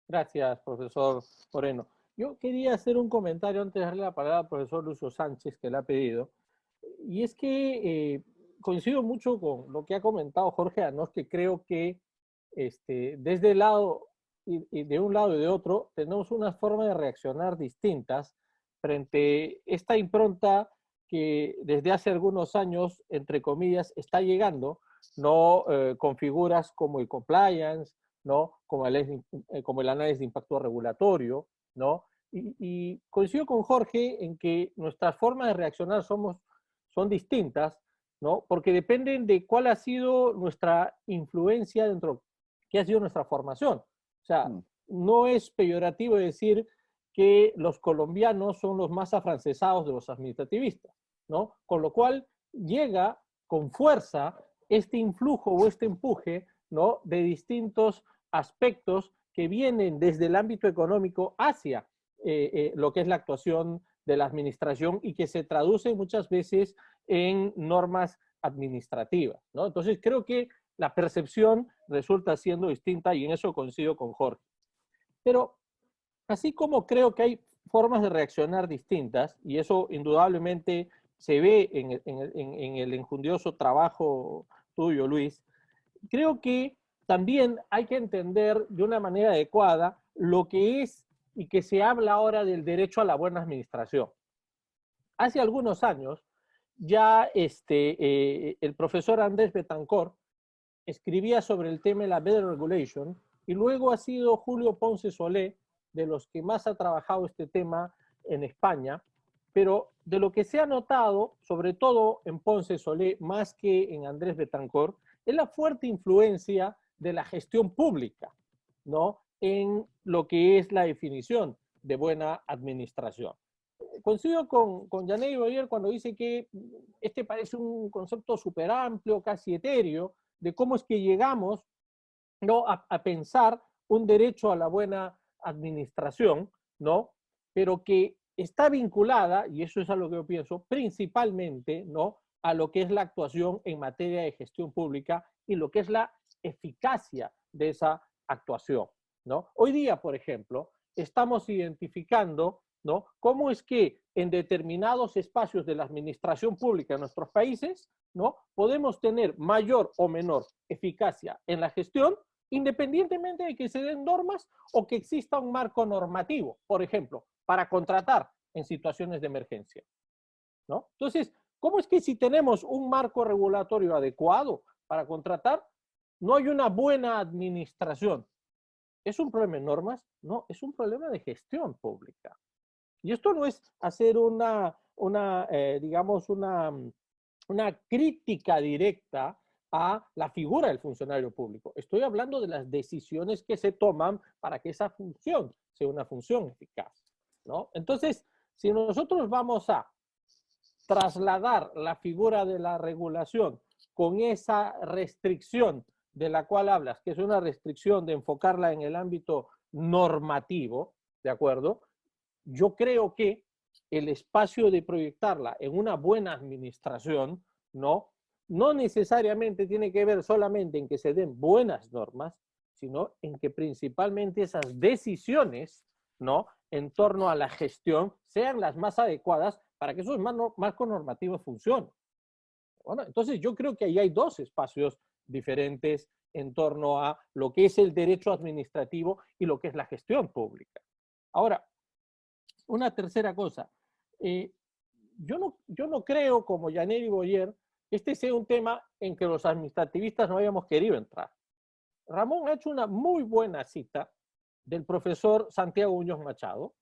A: Gracias, profesor Moreno. Yo quería hacer un comentario antes de darle la palabra al profesor Lucio Sánchez, que le ha pedido, y es que coincido mucho con lo que ha comentado Jorge Anos, que creo que desde el lado, y de un lado y de otro, tenemos una forma de reaccionar distintas frente a esta impronta que desde hace algunos años, entre comillas, está llegando, ¿no? Con figuras como el compliance, ¿no? Como el análisis de impacto regulatorio, ¿no? Y coincido con Jorge en que nuestras formas de reaccionar son distintas, ¿no? Porque dependen de cuál ha sido nuestra influencia dentro, qué ha sido nuestra formación. O sea, no es peyorativo decir que los colombianos son los más afrancesados de los administrativistas, ¿no? Con lo cual llega con fuerza este influjo o este empuje, ¿no? De distintos aspectos que vienen desde el ámbito económico hacia lo que es la actuación de la administración y que se traduce muchas veces en normas administrativas, ¿no? Entonces creo que la percepción resulta siendo distinta y en eso coincido con Jorge. Pero así como creo que hay formas de reaccionar distintas, y eso indudablemente se ve en el enjundioso trabajo tuyo, Luis, creo que también hay que entender de una manera adecuada lo que es y que se habla ahora del derecho a la buena administración. Hace algunos años, ya el profesor Andrés Betancourt escribía sobre el tema de la Better Regulation y luego ha sido Julio Ponce Solé, de los que más ha trabajado este tema en España, pero de lo que se ha notado, sobre todo en Ponce Solé, más que en Andrés Betancourt, es la fuerte influencia de la gestión pública, ¿no? En lo que es la definición de buena administración. coincido con Yaney Boyer cuando dice que este parece un concepto súper amplio, casi etéreo, de cómo es que llegamos, ¿no?, a pensar un derecho a la buena administración, ¿no?, pero que está vinculada, y eso es a lo que yo pienso, principalmente, ¿no?, a lo que es la actuación en materia de gestión pública y lo que es la eficacia de esa actuación, ¿no? Hoy día, por ejemplo, estamos identificando, ¿no?, cómo es que en determinados espacios de la administración pública en nuestros países, ¿no?, podemos tener mayor o menor eficacia en la gestión, independientemente de que se den normas o que exista un marco normativo, por ejemplo, para contratar en situaciones de emergencia, ¿no? Entonces, ¿cómo es que si tenemos un marco regulatorio adecuado para contratar, no hay una buena administración? ¿Es un problema de normas? No, es un problema de gestión pública. Y esto no es hacer digamos, una crítica directa a la figura del funcionario público. Estoy hablando de las decisiones que se toman para que esa función sea una función eficaz, ¿no? Entonces, si nosotros vamos a trasladar la figura de la regulación con esa restricción de la cual hablas, que es una restricción de enfocarla en el ámbito normativo, ¿de acuerdo? Yo creo que el espacio de proyectarla en una buena administración, no necesariamente tiene que ver solamente en que se den buenas normas, sino en que principalmente esas decisiones, ¿no?, en torno a la gestión sean las más adecuadas para que esos marcos normativos funcionen. Bueno, entonces yo creo que ahí hay dos espacios diferentes en torno a lo que es el derecho administrativo y lo que es la gestión pública. Ahora, una tercera cosa. Yo no creo, como Yaney Boyer, que este sea un tema en que los administrativistas no hayamos querido entrar. Ramón ha hecho una muy buena cita del profesor Santiago Muñoz Machado,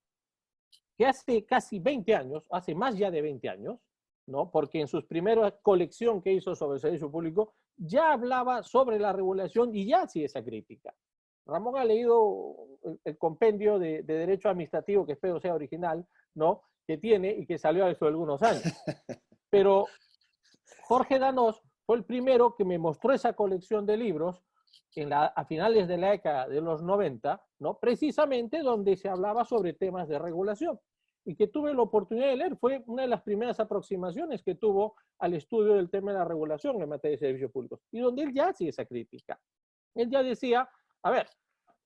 A: que hace casi 20 años, hace más ya de 20 años, ¿no?, porque en su primera colección que hizo sobre el servicio público, ya hablaba sobre la regulación y ya hacía esa crítica. Ramón ha leído el compendio de derecho administrativo, que espero sea original, ¿no?, que tiene y que salió hace algunos años. Pero Jorge Danós fue el primero que me mostró esa colección de libros a finales de la década de los 90, ¿no?, precisamente donde se hablaba sobre temas de regulación, y que tuve la oportunidad de leer. Fue una de las primeras aproximaciones que tuvo al estudio del tema de la regulación en materia de servicios públicos, y donde él ya hacía esa crítica. Él ya decía, a ver,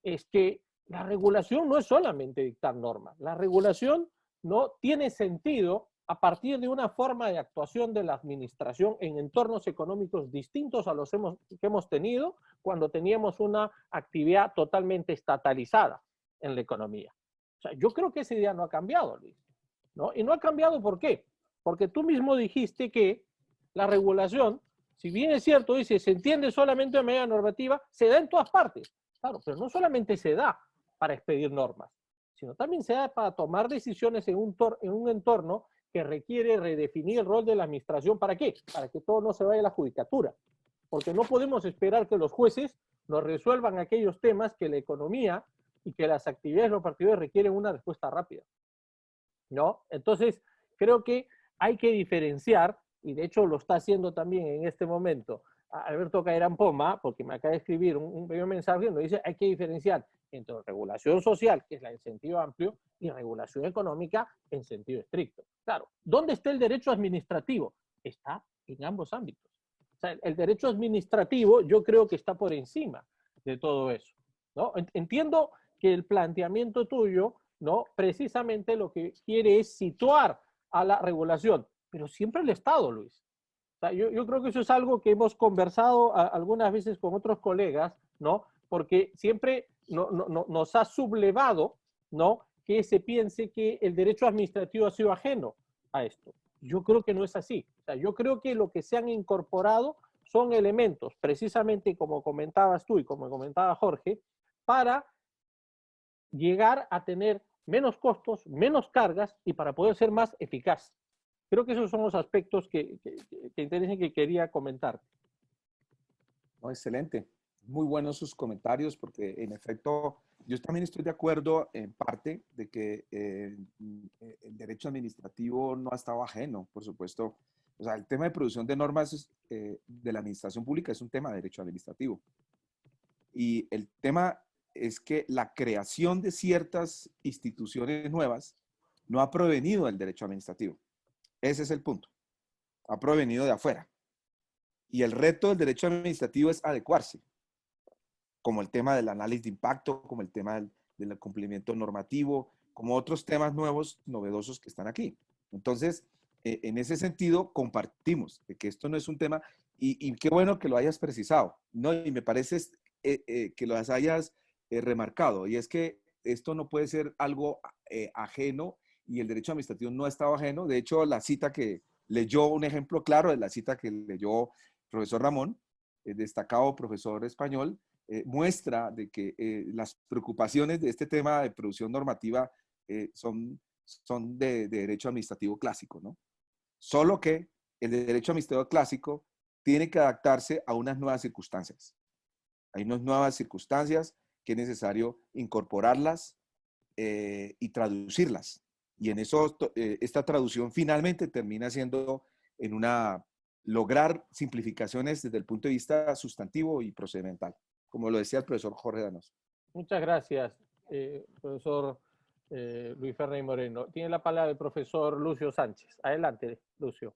A: es que la regulación no es solamente dictar normas. La regulación no tiene sentido a partir de una forma de actuación de la administración en entornos económicos distintos a los que hemos tenido cuando teníamos una actividad totalmente estatalizada en la economía. O sea, yo creo que esa idea no ha cambiado, Luis, ¿no? Y no ha cambiado, ¿por qué? Porque tú mismo dijiste que la regulación, si bien es cierto, dice, se entiende solamente de manera normativa, se da en todas partes. Claro, pero no solamente se da para expedir normas, sino también se da para tomar decisiones en un entorno que requiere redefinir el rol de la administración. ¿Para qué? Para que todo no se vaya a la judicatura. Porque no podemos esperar que los jueces nos resuelvan aquellos temas que la economía y que las actividades de los partidos requieren una respuesta rápida, ¿no? Entonces, creo que hay que diferenciar, y de hecho lo está haciendo también en este momento Alberto Cairán Poma, porque me acaba de escribir un breve mensaje donde dice hay que diferenciar entre regulación social, que es la en sentido amplio, y regulación económica en sentido estricto. Claro, ¿dónde está el derecho administrativo? Está en ambos ámbitos. O sea, el derecho administrativo yo creo que está por encima de todo eso, ¿no? Entiendo que el planteamiento tuyo, ¿no?, precisamente lo que quiere es situar a la regulación, pero siempre el Estado, Luis. O sea, yo creo que eso es algo que hemos conversado algunas veces con otros colegas, ¿no? Porque siempre nos ha sublevado, ¿no?, que se piense que el derecho administrativo ha sido ajeno a esto. Yo creo que no es así. O sea, yo creo que lo que se han incorporado son elementos, precisamente como comentabas tú y como comentaba Jorge, para llegar a tener menos costos, menos cargas y para poder ser más eficaz. Creo que esos son los aspectos que interesan, que quería comentar.
B: No, excelente. Muy buenos sus comentarios porque en efecto yo también estoy de acuerdo en parte de que el derecho derecho administrativo no ha estado ajeno, por supuesto. O sea, el tema de producción de normas de la administración pública es un tema de derecho administrativo. Y el tema es que la creación de ciertas instituciones nuevas no ha provenido del derecho administrativo. Ese es el punto. Ha provenido de afuera. Y el reto del derecho administrativo es adecuarse, como el tema del análisis de impacto, como el tema del cumplimiento normativo, como otros temas nuevos, novedosos que están aquí. Entonces, en ese sentido, compartimos de que esto no es un tema, y qué bueno que lo hayas precisado, ¿no? Y me parece que lo hayas remarcado, y es que esto no puede ser algo ajeno, y el derecho administrativo no ha estado ajeno. De hecho, la cita que leyó, un ejemplo claro de la cita que leyó el profesor Ramón, destacado profesor español, muestra de que las preocupaciones de este tema de producción normativa son de derecho administrativo clásico, ¿no? Solo que el derecho administrativo clásico tiene que adaptarse a unas nuevas circunstancias. Hay unas nuevas circunstancias que es necesario incorporarlas y traducirlas. Y en eso, esta traducción finalmente termina siendo en lograr simplificaciones desde el punto de vista sustantivo y procedimental, como lo decía el profesor Jorge Danoso.
A: Muchas gracias, profesor Luis Ferney Moreno. Tiene la palabra el profesor Lucio Sánchez. Adelante, Lucio.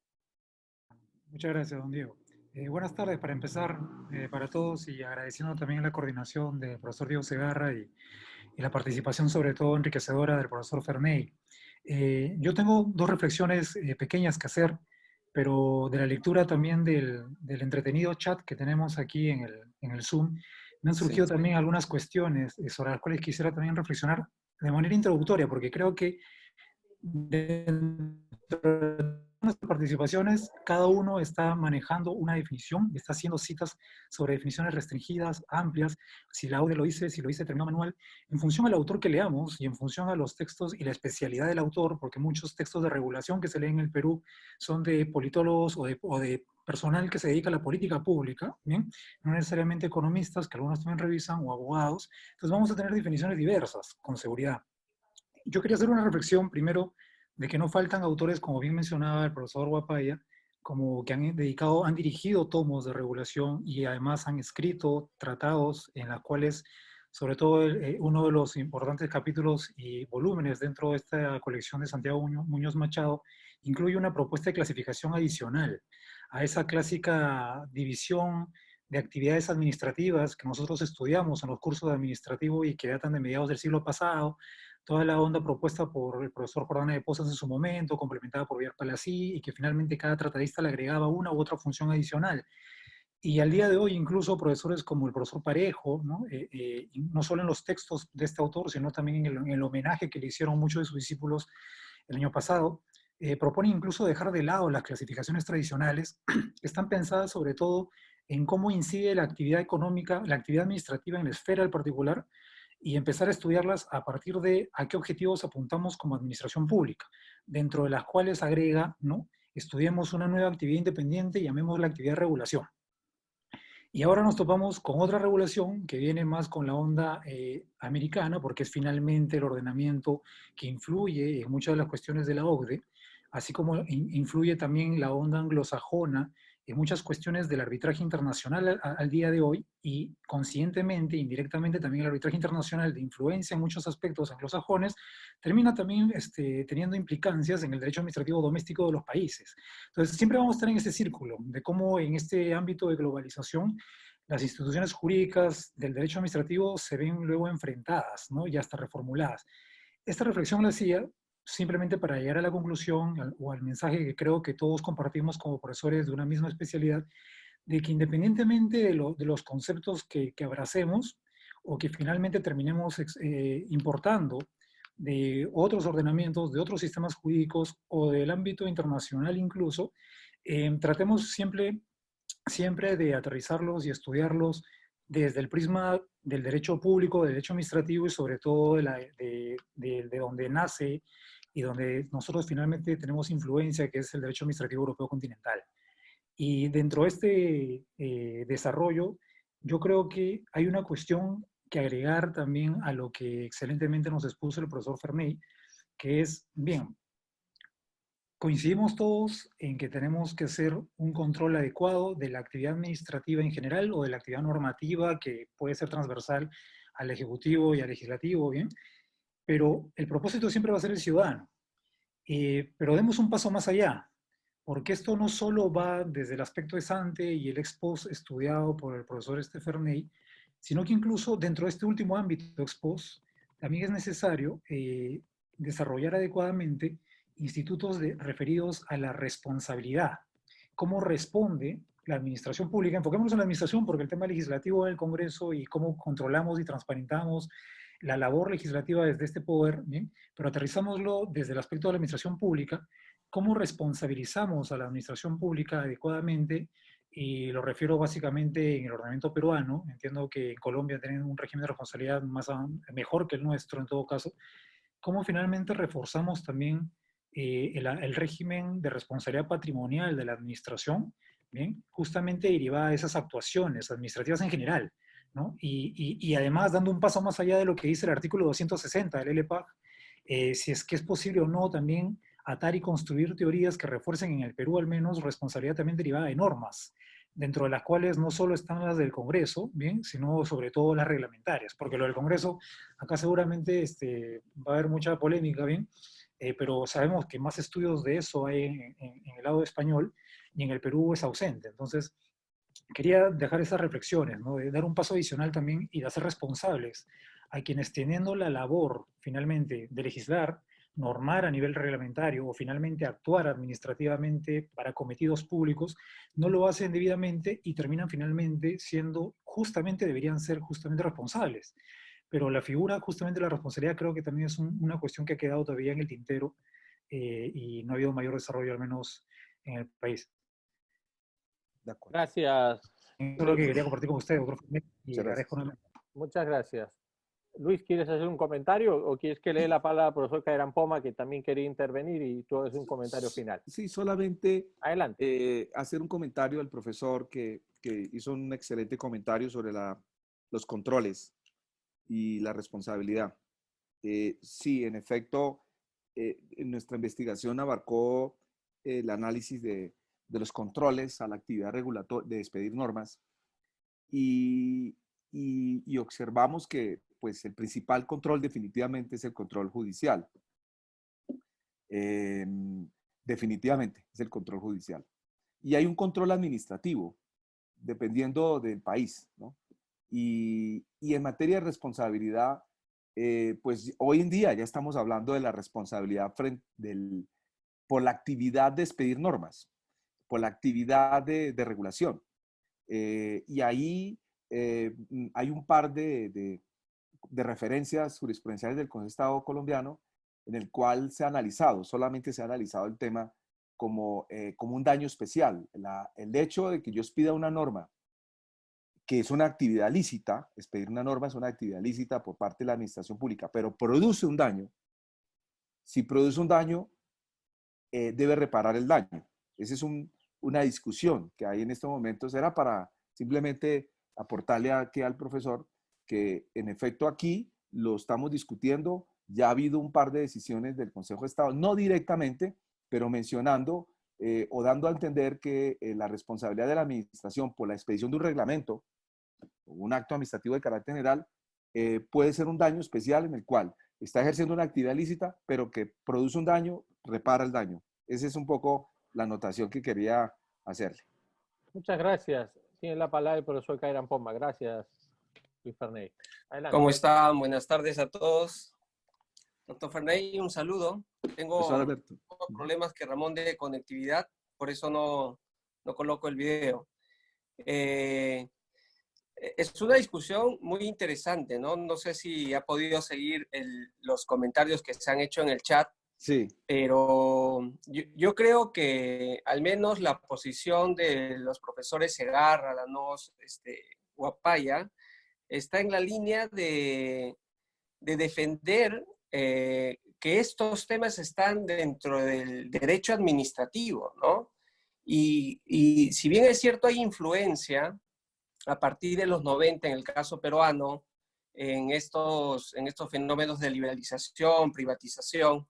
F: Muchas gracias, don Diego. Buenas tardes para empezar para todos, y agradeciendo también la coordinación del profesor Diego Segarra y la participación sobre todo enriquecedora del profesor Ferney. Yo tengo dos reflexiones pequeñas que hacer, pero de la lectura también del entretenido chat que tenemos aquí en el Zoom, me han surgido también algunas cuestiones sobre las cuales quisiera también reflexionar de manera introductoria, porque creo que dentro de nuestras participaciones, cada uno está manejando una definición, está haciendo citas sobre definiciones restringidas, amplias, si la AUDE lo dice, si lo dice término manual, en función al autor que leamos y en función a los textos y la especialidad del autor, porque muchos textos de regulación que se leen en el Perú son de politólogos o de personal que se dedica a la política pública, ¿bien? No necesariamente economistas, que algunos también revisan, o abogados. Entonces vamos a tener definiciones diversas, con seguridad. Yo quería hacer una reflexión primero de que no faltan autores, como bien mencionaba el profesor Guapaya, como que han dirigido tomos de regulación y además han escrito tratados en los cuales, sobre todo uno de los importantes capítulos y volúmenes dentro de esta colección de Santiago Muñoz Machado, incluye una propuesta de clasificación adicional a esa clásica división de actividades administrativas que nosotros estudiamos en los cursos de administrativo y que datan de mediados del siglo pasado, toda la onda propuesta por el profesor Jordana de Pozas en su momento, complementada por Villar Palací, y que finalmente cada tratadista le agregaba una u otra función adicional. Y al día de hoy, incluso profesores como el profesor Parejo, ¿no? No solo en los textos de este autor, sino también en el homenaje que le hicieron muchos de sus discípulos el año pasado, proponen incluso dejar de lado las clasificaciones tradicionales, que están pensadas sobre todo en cómo incide la actividad económica, la actividad administrativa en la esfera del particular, y empezar a estudiarlas a partir de a qué objetivos apuntamos como administración pública, dentro de las cuales agrega, ¿no? Estudiemos una nueva actividad independiente y llamémosla actividad de regulación. Y ahora nos topamos con otra regulación que viene más con la onda americana, porque es finalmente el ordenamiento que influye en muchas de las cuestiones de la OCDE, así como influye también la onda anglosajona en muchas cuestiones del arbitraje internacional al día de hoy, y conscientemente, indirectamente también el arbitraje internacional de influencia en muchos aspectos anglosajones, termina también teniendo implicancias en el derecho administrativo doméstico de los países. Entonces siempre vamos a estar en ese círculo de cómo en este ámbito de globalización las instituciones jurídicas del derecho administrativo se ven luego enfrentadas, ¿no? Y hasta reformuladas. Esta reflexión la hacía simplemente para llegar a la conclusión o al mensaje que creo que todos compartimos como profesores de una misma especialidad, de que independientemente de los conceptos que abracemos o que finalmente terminemos importando de otros ordenamientos, de otros sistemas jurídicos o del ámbito internacional incluso, tratemos siempre de aterrizarlos y estudiarlos desde el prisma del derecho público, del derecho administrativo y sobre todo de donde nace y donde nosotros finalmente tenemos influencia, que es el derecho administrativo europeo continental. Y dentro de este desarrollo, yo creo que hay una cuestión que agregar también a lo que excelentemente nos expuso el profesor Ferney, que es, bien, Coincidimos todos en que tenemos que hacer un control adecuado de la actividad administrativa en general o de la actividad normativa que puede ser transversal al Ejecutivo y al Legislativo, ¿bien? Pero el propósito siempre va a ser el ciudadano. Pero demos un paso más allá, porque esto no solo va desde el aspecto ex ante y el ex post estudiado por el profesor Ferney, sino que incluso dentro de este último ámbito ex post, también es necesario desarrollar adecuadamente institutos referidos a la responsabilidad. ¿Cómo responde la administración pública? Enfoquémonos en la administración porque el tema legislativo del Congreso y cómo controlamos y transparentamos la labor legislativa desde este poder, ¿bien? Pero aterrizámoslo desde el aspecto de la administración pública, cómo responsabilizamos a la administración pública adecuadamente, y lo refiero básicamente en el ordenamiento peruano. Entiendo que en Colombia tienen un régimen de responsabilidad mejor que el nuestro en todo caso. Cómo finalmente reforzamos también el régimen de responsabilidad patrimonial de la administración, ¿bien? Justamente derivada de esas actuaciones administrativas en general, ¿no? Y además dando un paso más allá de lo que dice el artículo 260 del LPAC, si es que es posible o no también atar y construir teorías que refuercen en el Perú al menos responsabilidad también derivada de normas, dentro de las cuales no solo están las del Congreso, ¿bien? Sino sobre todo las reglamentarias, porque lo del Congreso, acá seguramente va a haber mucha polémica, ¿bien? Pero sabemos que más estudios de eso hay en el lado español y en el Perú es ausente. Entonces, quería dejar esas reflexiones, ¿no? De dar un paso adicional también y de hacer responsables a quienes teniendo la labor finalmente de legislar, normar a nivel reglamentario o finalmente actuar administrativamente para cometidos públicos, no lo hacen debidamente y terminan finalmente siendo, deberían ser justamente responsables. Pero la figura justamente de la responsabilidad creo que también es una cuestión que ha quedado todavía en el tintero y no ha habido mayor desarrollo al menos en el país.
B: De acuerdo.
A: Gracias.
F: Eso es lo que quería compartir con ustedes, doctor. Y
B: agradezco.
A: Muchas gracias. Luis, ¿quieres hacer un comentario o quieres que lee la palabra al profesor Cairán Poma, que también quería intervenir, y tú haces un comentario final?
B: Sí, solamente
A: adelante.
B: Hacer un comentario al profesor que hizo un excelente comentario sobre los controles y la responsabilidad. Sí, en efecto, en nuestra investigación abarcó el análisis de los controles a la actividad regulatoria, de expedir normas, y observamos que pues, el principal control definitivamente es el control judicial. Definitivamente es el control judicial. Y hay un control administrativo, dependiendo del país, ¿no? Y en materia de responsabilidad, pues hoy en día ya estamos hablando de la responsabilidad por la actividad de expedir normas, por la actividad de regulación. Y ahí hay un par de referencias jurisprudenciales del Consejo de Estado colombiano en el cual solamente se ha analizado el tema como un daño especial. El hecho de que yo expida una norma, que es una actividad lícita, expedir una norma es una actividad lícita por parte de la administración pública, pero produce un daño. Si produce un daño, debe reparar el daño. Esa es una discusión que hay en estos momentos. Era para simplemente aportarle aquí al profesor que en efecto aquí lo estamos discutiendo. Ya ha habido un par de decisiones del Consejo de Estado, no directamente, pero mencionando o dando a entender que la responsabilidad de la administración por la expedición de un reglamento, un acto administrativo de carácter general, puede ser un daño especial en el cual está ejerciendo una actividad lícita, pero que produce un daño, repara el daño. Esa es un poco la anotación que quería hacerle.
A: Muchas gracias. Tiene la palabra el profesor Cairán Poma. Gracias, Luis Ferney. Adelante.
G: ¿Cómo están? Buenas tardes a todos. Doctor Ferney, un saludo. Tengo problemas que Ramón de conectividad, por eso no coloco el video. Es una discusión muy interesante, ¿no? No sé si ha podido seguir los comentarios que se han hecho en el chat.
B: Sí.
G: Pero yo creo que al menos la posición de los profesores Segarra, Lanos, Guapaya, está en la línea de defender que estos temas están dentro del derecho administrativo, ¿no? Y si bien es cierto, hay influencia a partir de los 90 en el caso peruano, en estos fenómenos de liberalización, privatización,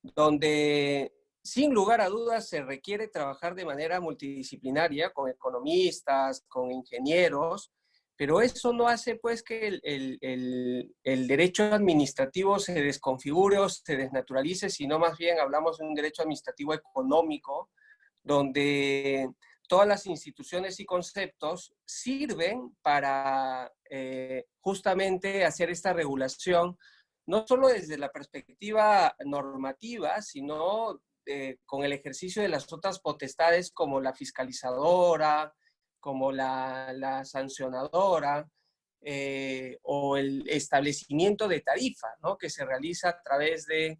G: donde sin lugar a dudas se requiere trabajar de manera multidisciplinaria con economistas, con ingenieros, pero eso no hace pues que el derecho administrativo se desconfigure o se desnaturalice, sino más bien hablamos de un derecho administrativo económico, donde todas las instituciones y conceptos sirven para justamente hacer esta regulación, no solo desde la perspectiva normativa, sino con el ejercicio de las otras potestades como la fiscalizadora, como la sancionadora, o el establecimiento de tarifa, ¿no? Que se realiza a través de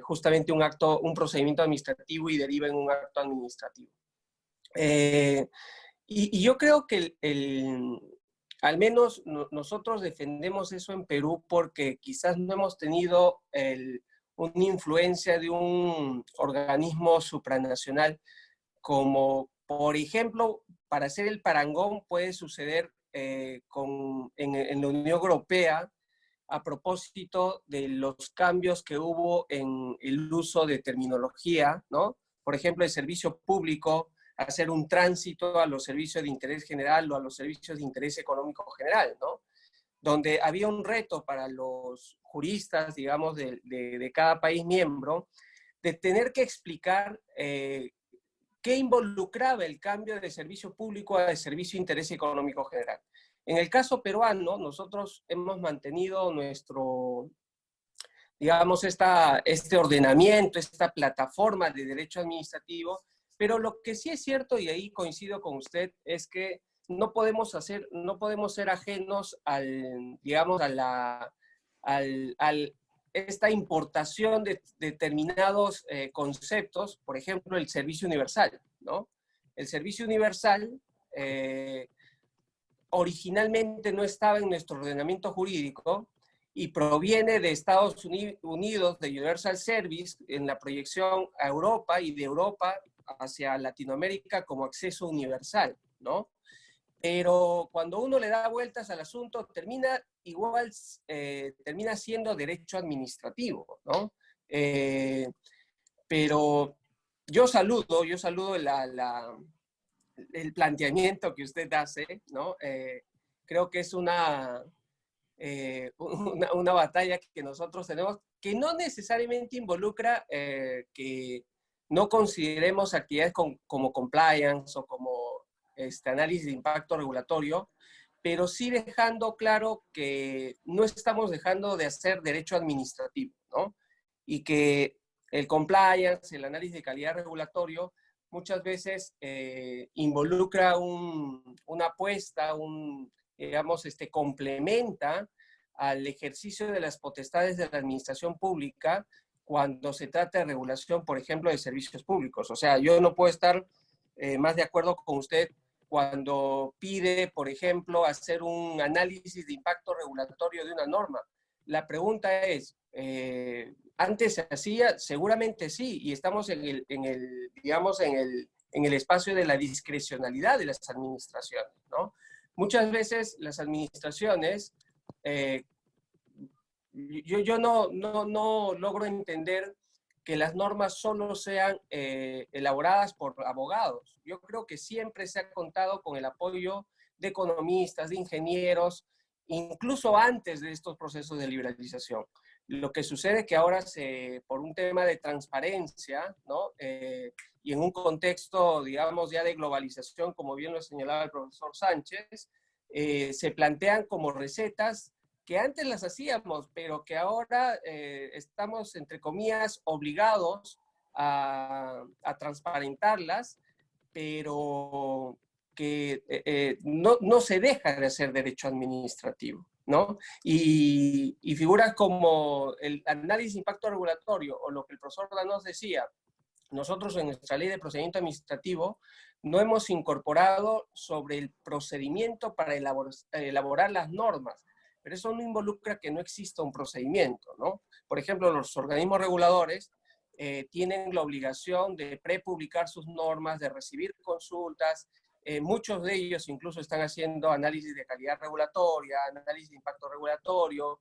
G: justamente un procedimiento administrativo y deriva en un acto administrativo. Y yo creo que al menos nosotros defendemos eso en Perú porque quizás no hemos tenido una influencia de un organismo supranacional como, por ejemplo, para hacer el parangón puede suceder en la Unión Europea a propósito de los cambios que hubo en el uso de terminología, ¿no? Por ejemplo, el servicio público, hacer un tránsito a los servicios de interés general o a los servicios de interés económico general, ¿no? Donde había un reto para los juristas, digamos, de cada país miembro, de tener que explicar qué involucraba el cambio de servicio público a servicio de interés económico general. En el caso peruano, nosotros hemos mantenido nuestro, digamos, este ordenamiento, esta plataforma de derecho administrativo, pero lo que sí es cierto, y ahí coincido con usted, es que no podemos ser ajenos digamos, esta importación de determinados conceptos, por ejemplo, el servicio universal, ¿no? El servicio universal originalmente no estaba en nuestro ordenamiento jurídico y proviene de Estados Unidos, de Universal Service, en la proyección a Europa y de Europa hacia Latinoamérica como acceso universal, ¿no? Pero cuando uno le da vueltas al asunto, termina siendo derecho administrativo, ¿no? Pero yo saludo el planteamiento que usted hace, ¿no? Creo que es una batalla que nosotros tenemos, que no necesariamente involucra que no consideremos actividades como compliance o como análisis de impacto regulatorio, pero sí dejando claro que no estamos dejando de hacer derecho administrativo, ¿no? Y que el compliance, el análisis de calidad regulatorio, muchas veces involucra una apuesta, digamos, complementa al ejercicio de las potestades de la administración pública cuando se trata de regulación, por ejemplo, de servicios públicos. O sea, yo no puedo estar más de acuerdo con usted cuando pide, por ejemplo, hacer un análisis de impacto regulatorio de una norma. La pregunta es, ¿antes se hacía? Seguramente sí, y estamos en el espacio de la discrecionalidad de las administraciones, ¿no? Muchas veces las administraciones, yo no logro entender que las normas solo sean elaboradas por abogados. Yo creo que siempre se ha contado con el apoyo de economistas, de ingenieros, incluso antes de estos procesos de liberalización. Lo que sucede es que ahora, por un tema de transparencia, ¿no? Y en un contexto, digamos, ya de globalización, como bien lo señalaba el profesor Sánchez, se plantean como recetas que antes las hacíamos, pero que ahora estamos, entre comillas, obligados a transparentarlas, pero que no se deja de hacer derecho administrativo, ¿no? Y figuras como el análisis de impacto regulatorio o lo que el profesor Lanos decía, nosotros en nuestra ley de procedimiento administrativo no hemos incorporado sobre el procedimiento para elaborar las normas, pero eso no involucra que no exista un procedimiento, ¿no? Por ejemplo, los organismos reguladores tienen la obligación de prepublicar sus normas, de recibir consultas. Muchos de ellos incluso están haciendo análisis de calidad regulatoria, análisis de impacto regulatorio,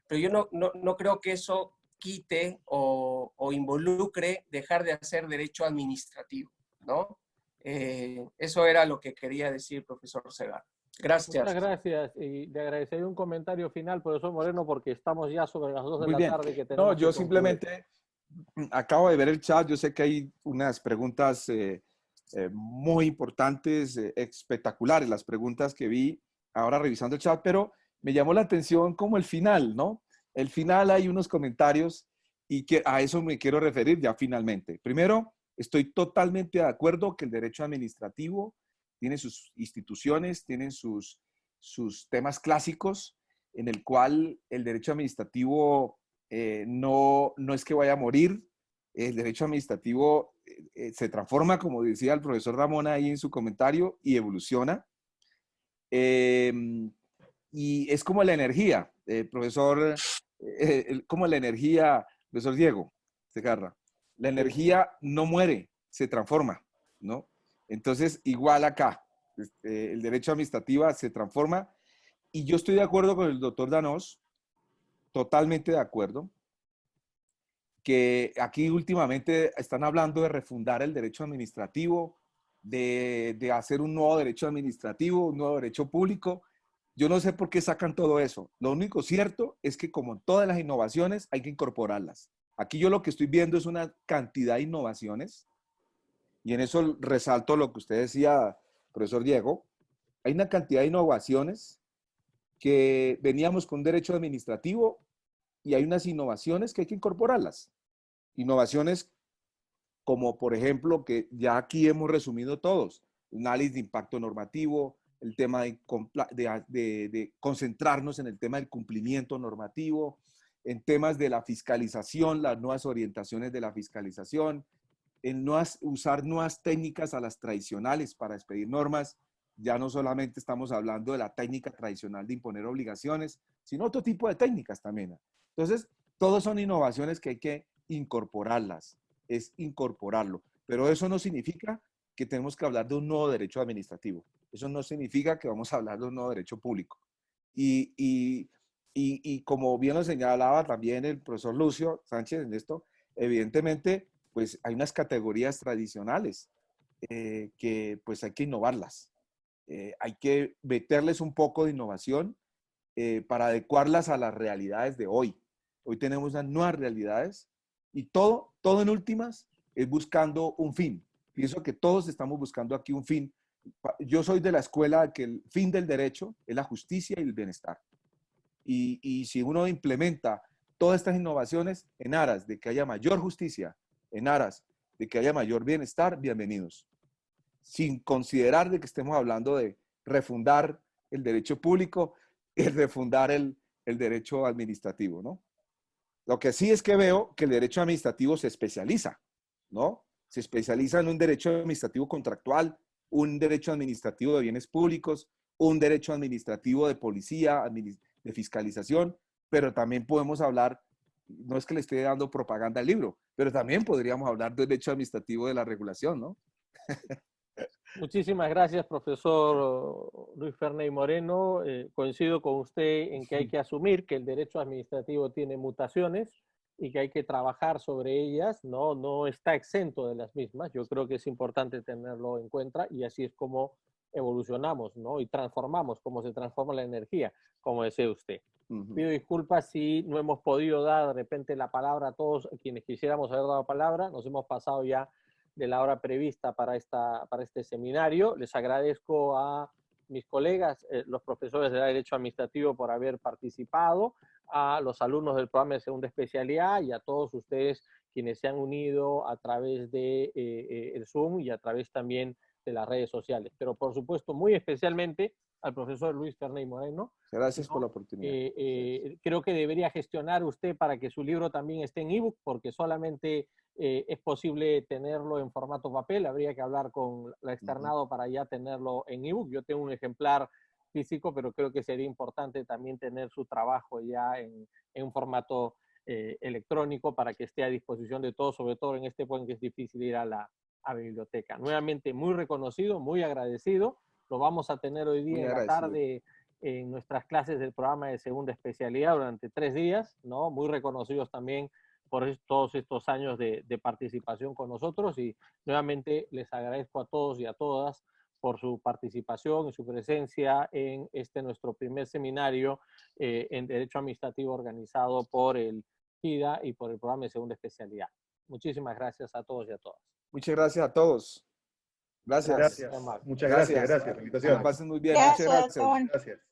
G: pero yo no creo que eso quite o involucre dejar de hacer derecho administrativo, ¿no? Eso era lo que quería decir, profesor Segarra. Gracias.
A: Muchas gracias. Y le agradecería un comentario final, profesor Moreno, porque estamos ya sobre las 2 de
B: Muy
A: la
B: bien.
A: tarde que
B: No,
A: tenemos
B: yo
A: que concluir.
B: simplemente acabo de ver el chat. Yo sé que hay unas preguntas muy importantes, espectaculares, las preguntas que vi ahora revisando el chat, pero me llamó la atención como el final, ¿no? El final hay unos comentarios y que a eso me quiero referir ya finalmente. Primero, estoy totalmente de acuerdo que el derecho administrativo tiene sus instituciones, tiene sus temas clásicos en el cual el derecho administrativo no es que vaya a morir. El derecho administrativo se transforma, como decía el profesor Ramón ahí en su comentario, y evoluciona. Y es como la energía, profesor, como la energía, profesor Diego Segarra. La energía no muere, se transforma, ¿no? Entonces, igual acá, el derecho administrativo se transforma y yo estoy de acuerdo con el doctor Danós, totalmente de acuerdo, que aquí últimamente están hablando de refundar el derecho administrativo, de hacer un nuevo derecho administrativo, un nuevo derecho público. Yo no sé por qué sacan todo eso. Lo único cierto es que como en todas las innovaciones hay que incorporarlas. Aquí yo lo que estoy viendo es una cantidad de innovaciones y en eso resalto lo que usted decía, profesor Diego. Hay una cantidad de innovaciones que veníamos con derecho administrativo y hay unas innovaciones que hay que incorporarlas. Innovaciones como, por ejemplo, que ya aquí hemos resumido todos, análisis de impacto normativo, el tema de concentrarnos en el tema del cumplimiento normativo, en temas de la fiscalización, las nuevas orientaciones de la fiscalización, en usar nuevas técnicas a las tradicionales para expedir normas. Ya no solamente estamos hablando de la técnica tradicional de imponer obligaciones, sino otro tipo de técnicas también. Entonces, todas son innovaciones que hay que incorporarlas, es incorporarlo. Pero eso no significa que tenemos que hablar de un nuevo derecho administrativo. Eso no significa que vamos a hablar de un nuevo derecho público. Y como bien lo señalaba también el profesor Lucio Sánchez en esto, evidentemente, pues hay unas categorías tradicionales que pues hay que innovarlas. Hay que meterles un poco de innovación para adecuarlas a las realidades de hoy. Hoy tenemos unas nuevas realidades y todo en últimas es buscando un fin. Pienso que todos estamos buscando aquí un fin. Yo soy de la escuela que el fin del derecho es la justicia y el bienestar. Y si uno implementa todas estas innovaciones en aras de que haya mayor justicia, en aras de que haya mayor bienestar, bienvenidos. Sin considerar de que estemos hablando de refundar el derecho público, el refundar el derecho administrativo, ¿no? Lo que sí es que veo que el derecho administrativo se especializa, ¿no? Se especializa en un derecho administrativo contractual, un derecho administrativo de bienes públicos, un derecho administrativo de policía, de fiscalización, pero también podemos hablar, no es que le esté dando propaganda al libro, pero también podríamos hablar del derecho administrativo de la regulación, ¿no?
A: Muchísimas gracias, profesor Luis Ferney Moreno. Coincido con usted en que hay que asumir que el derecho administrativo tiene mutaciones y que hay que trabajar sobre ellas, no está exento de las mismas. Yo creo que es importante tenerlo en cuenta y así es como evolucionamos, ¿no? Y transformamos, como se transforma la energía, como decía usted. Pido disculpas si no hemos podido dar de repente la palabra a todos quienes quisiéramos haber dado palabra. Nos hemos pasado ya de la hora prevista para este seminario. Les agradezco a mis colegas, los profesores de Derecho Administrativo, por haber participado, a los alumnos del programa de segunda especialidad y a todos ustedes quienes se han unido a través de el Zoom y a través también de las redes sociales. Pero por supuesto, muy especialmente al profesor Luis Ferney Moreno.
B: Gracias por la oportunidad.
A: Creo que debería gestionar usted para que su libro también esté en ebook, porque solamente es posible tenerlo en formato papel. Habría que hablar con la externado para ya tenerlo en ebook. Yo tengo un ejemplar físico, pero creo que sería importante también tener su trabajo ya en un formato electrónico para que esté a disposición de todos, sobre todo en este punto en que es difícil ir a la biblioteca. Nuevamente, muy reconocido, muy agradecido. Lo vamos a tener hoy día en la tarde en nuestras clases del programa de segunda especialidad durante 3 días, ¿no? Muy reconocidos también todos estos años de participación con nosotros, y nuevamente les agradezco a todos y a todas por su participación y su presencia en este nuestro primer seminario en Derecho Administrativo organizado por el GIDA y por el programa de segunda especialidad. Muchísimas gracias a todos y a todas.
B: Muchas gracias a todos. Gracias.
C: Gracias. Muchas gracias. Gracias por la invitación.
B: Que la pasen muy bien.
H: Gracias,
B: Muchas gracias.
H: Don.
C: Gracias.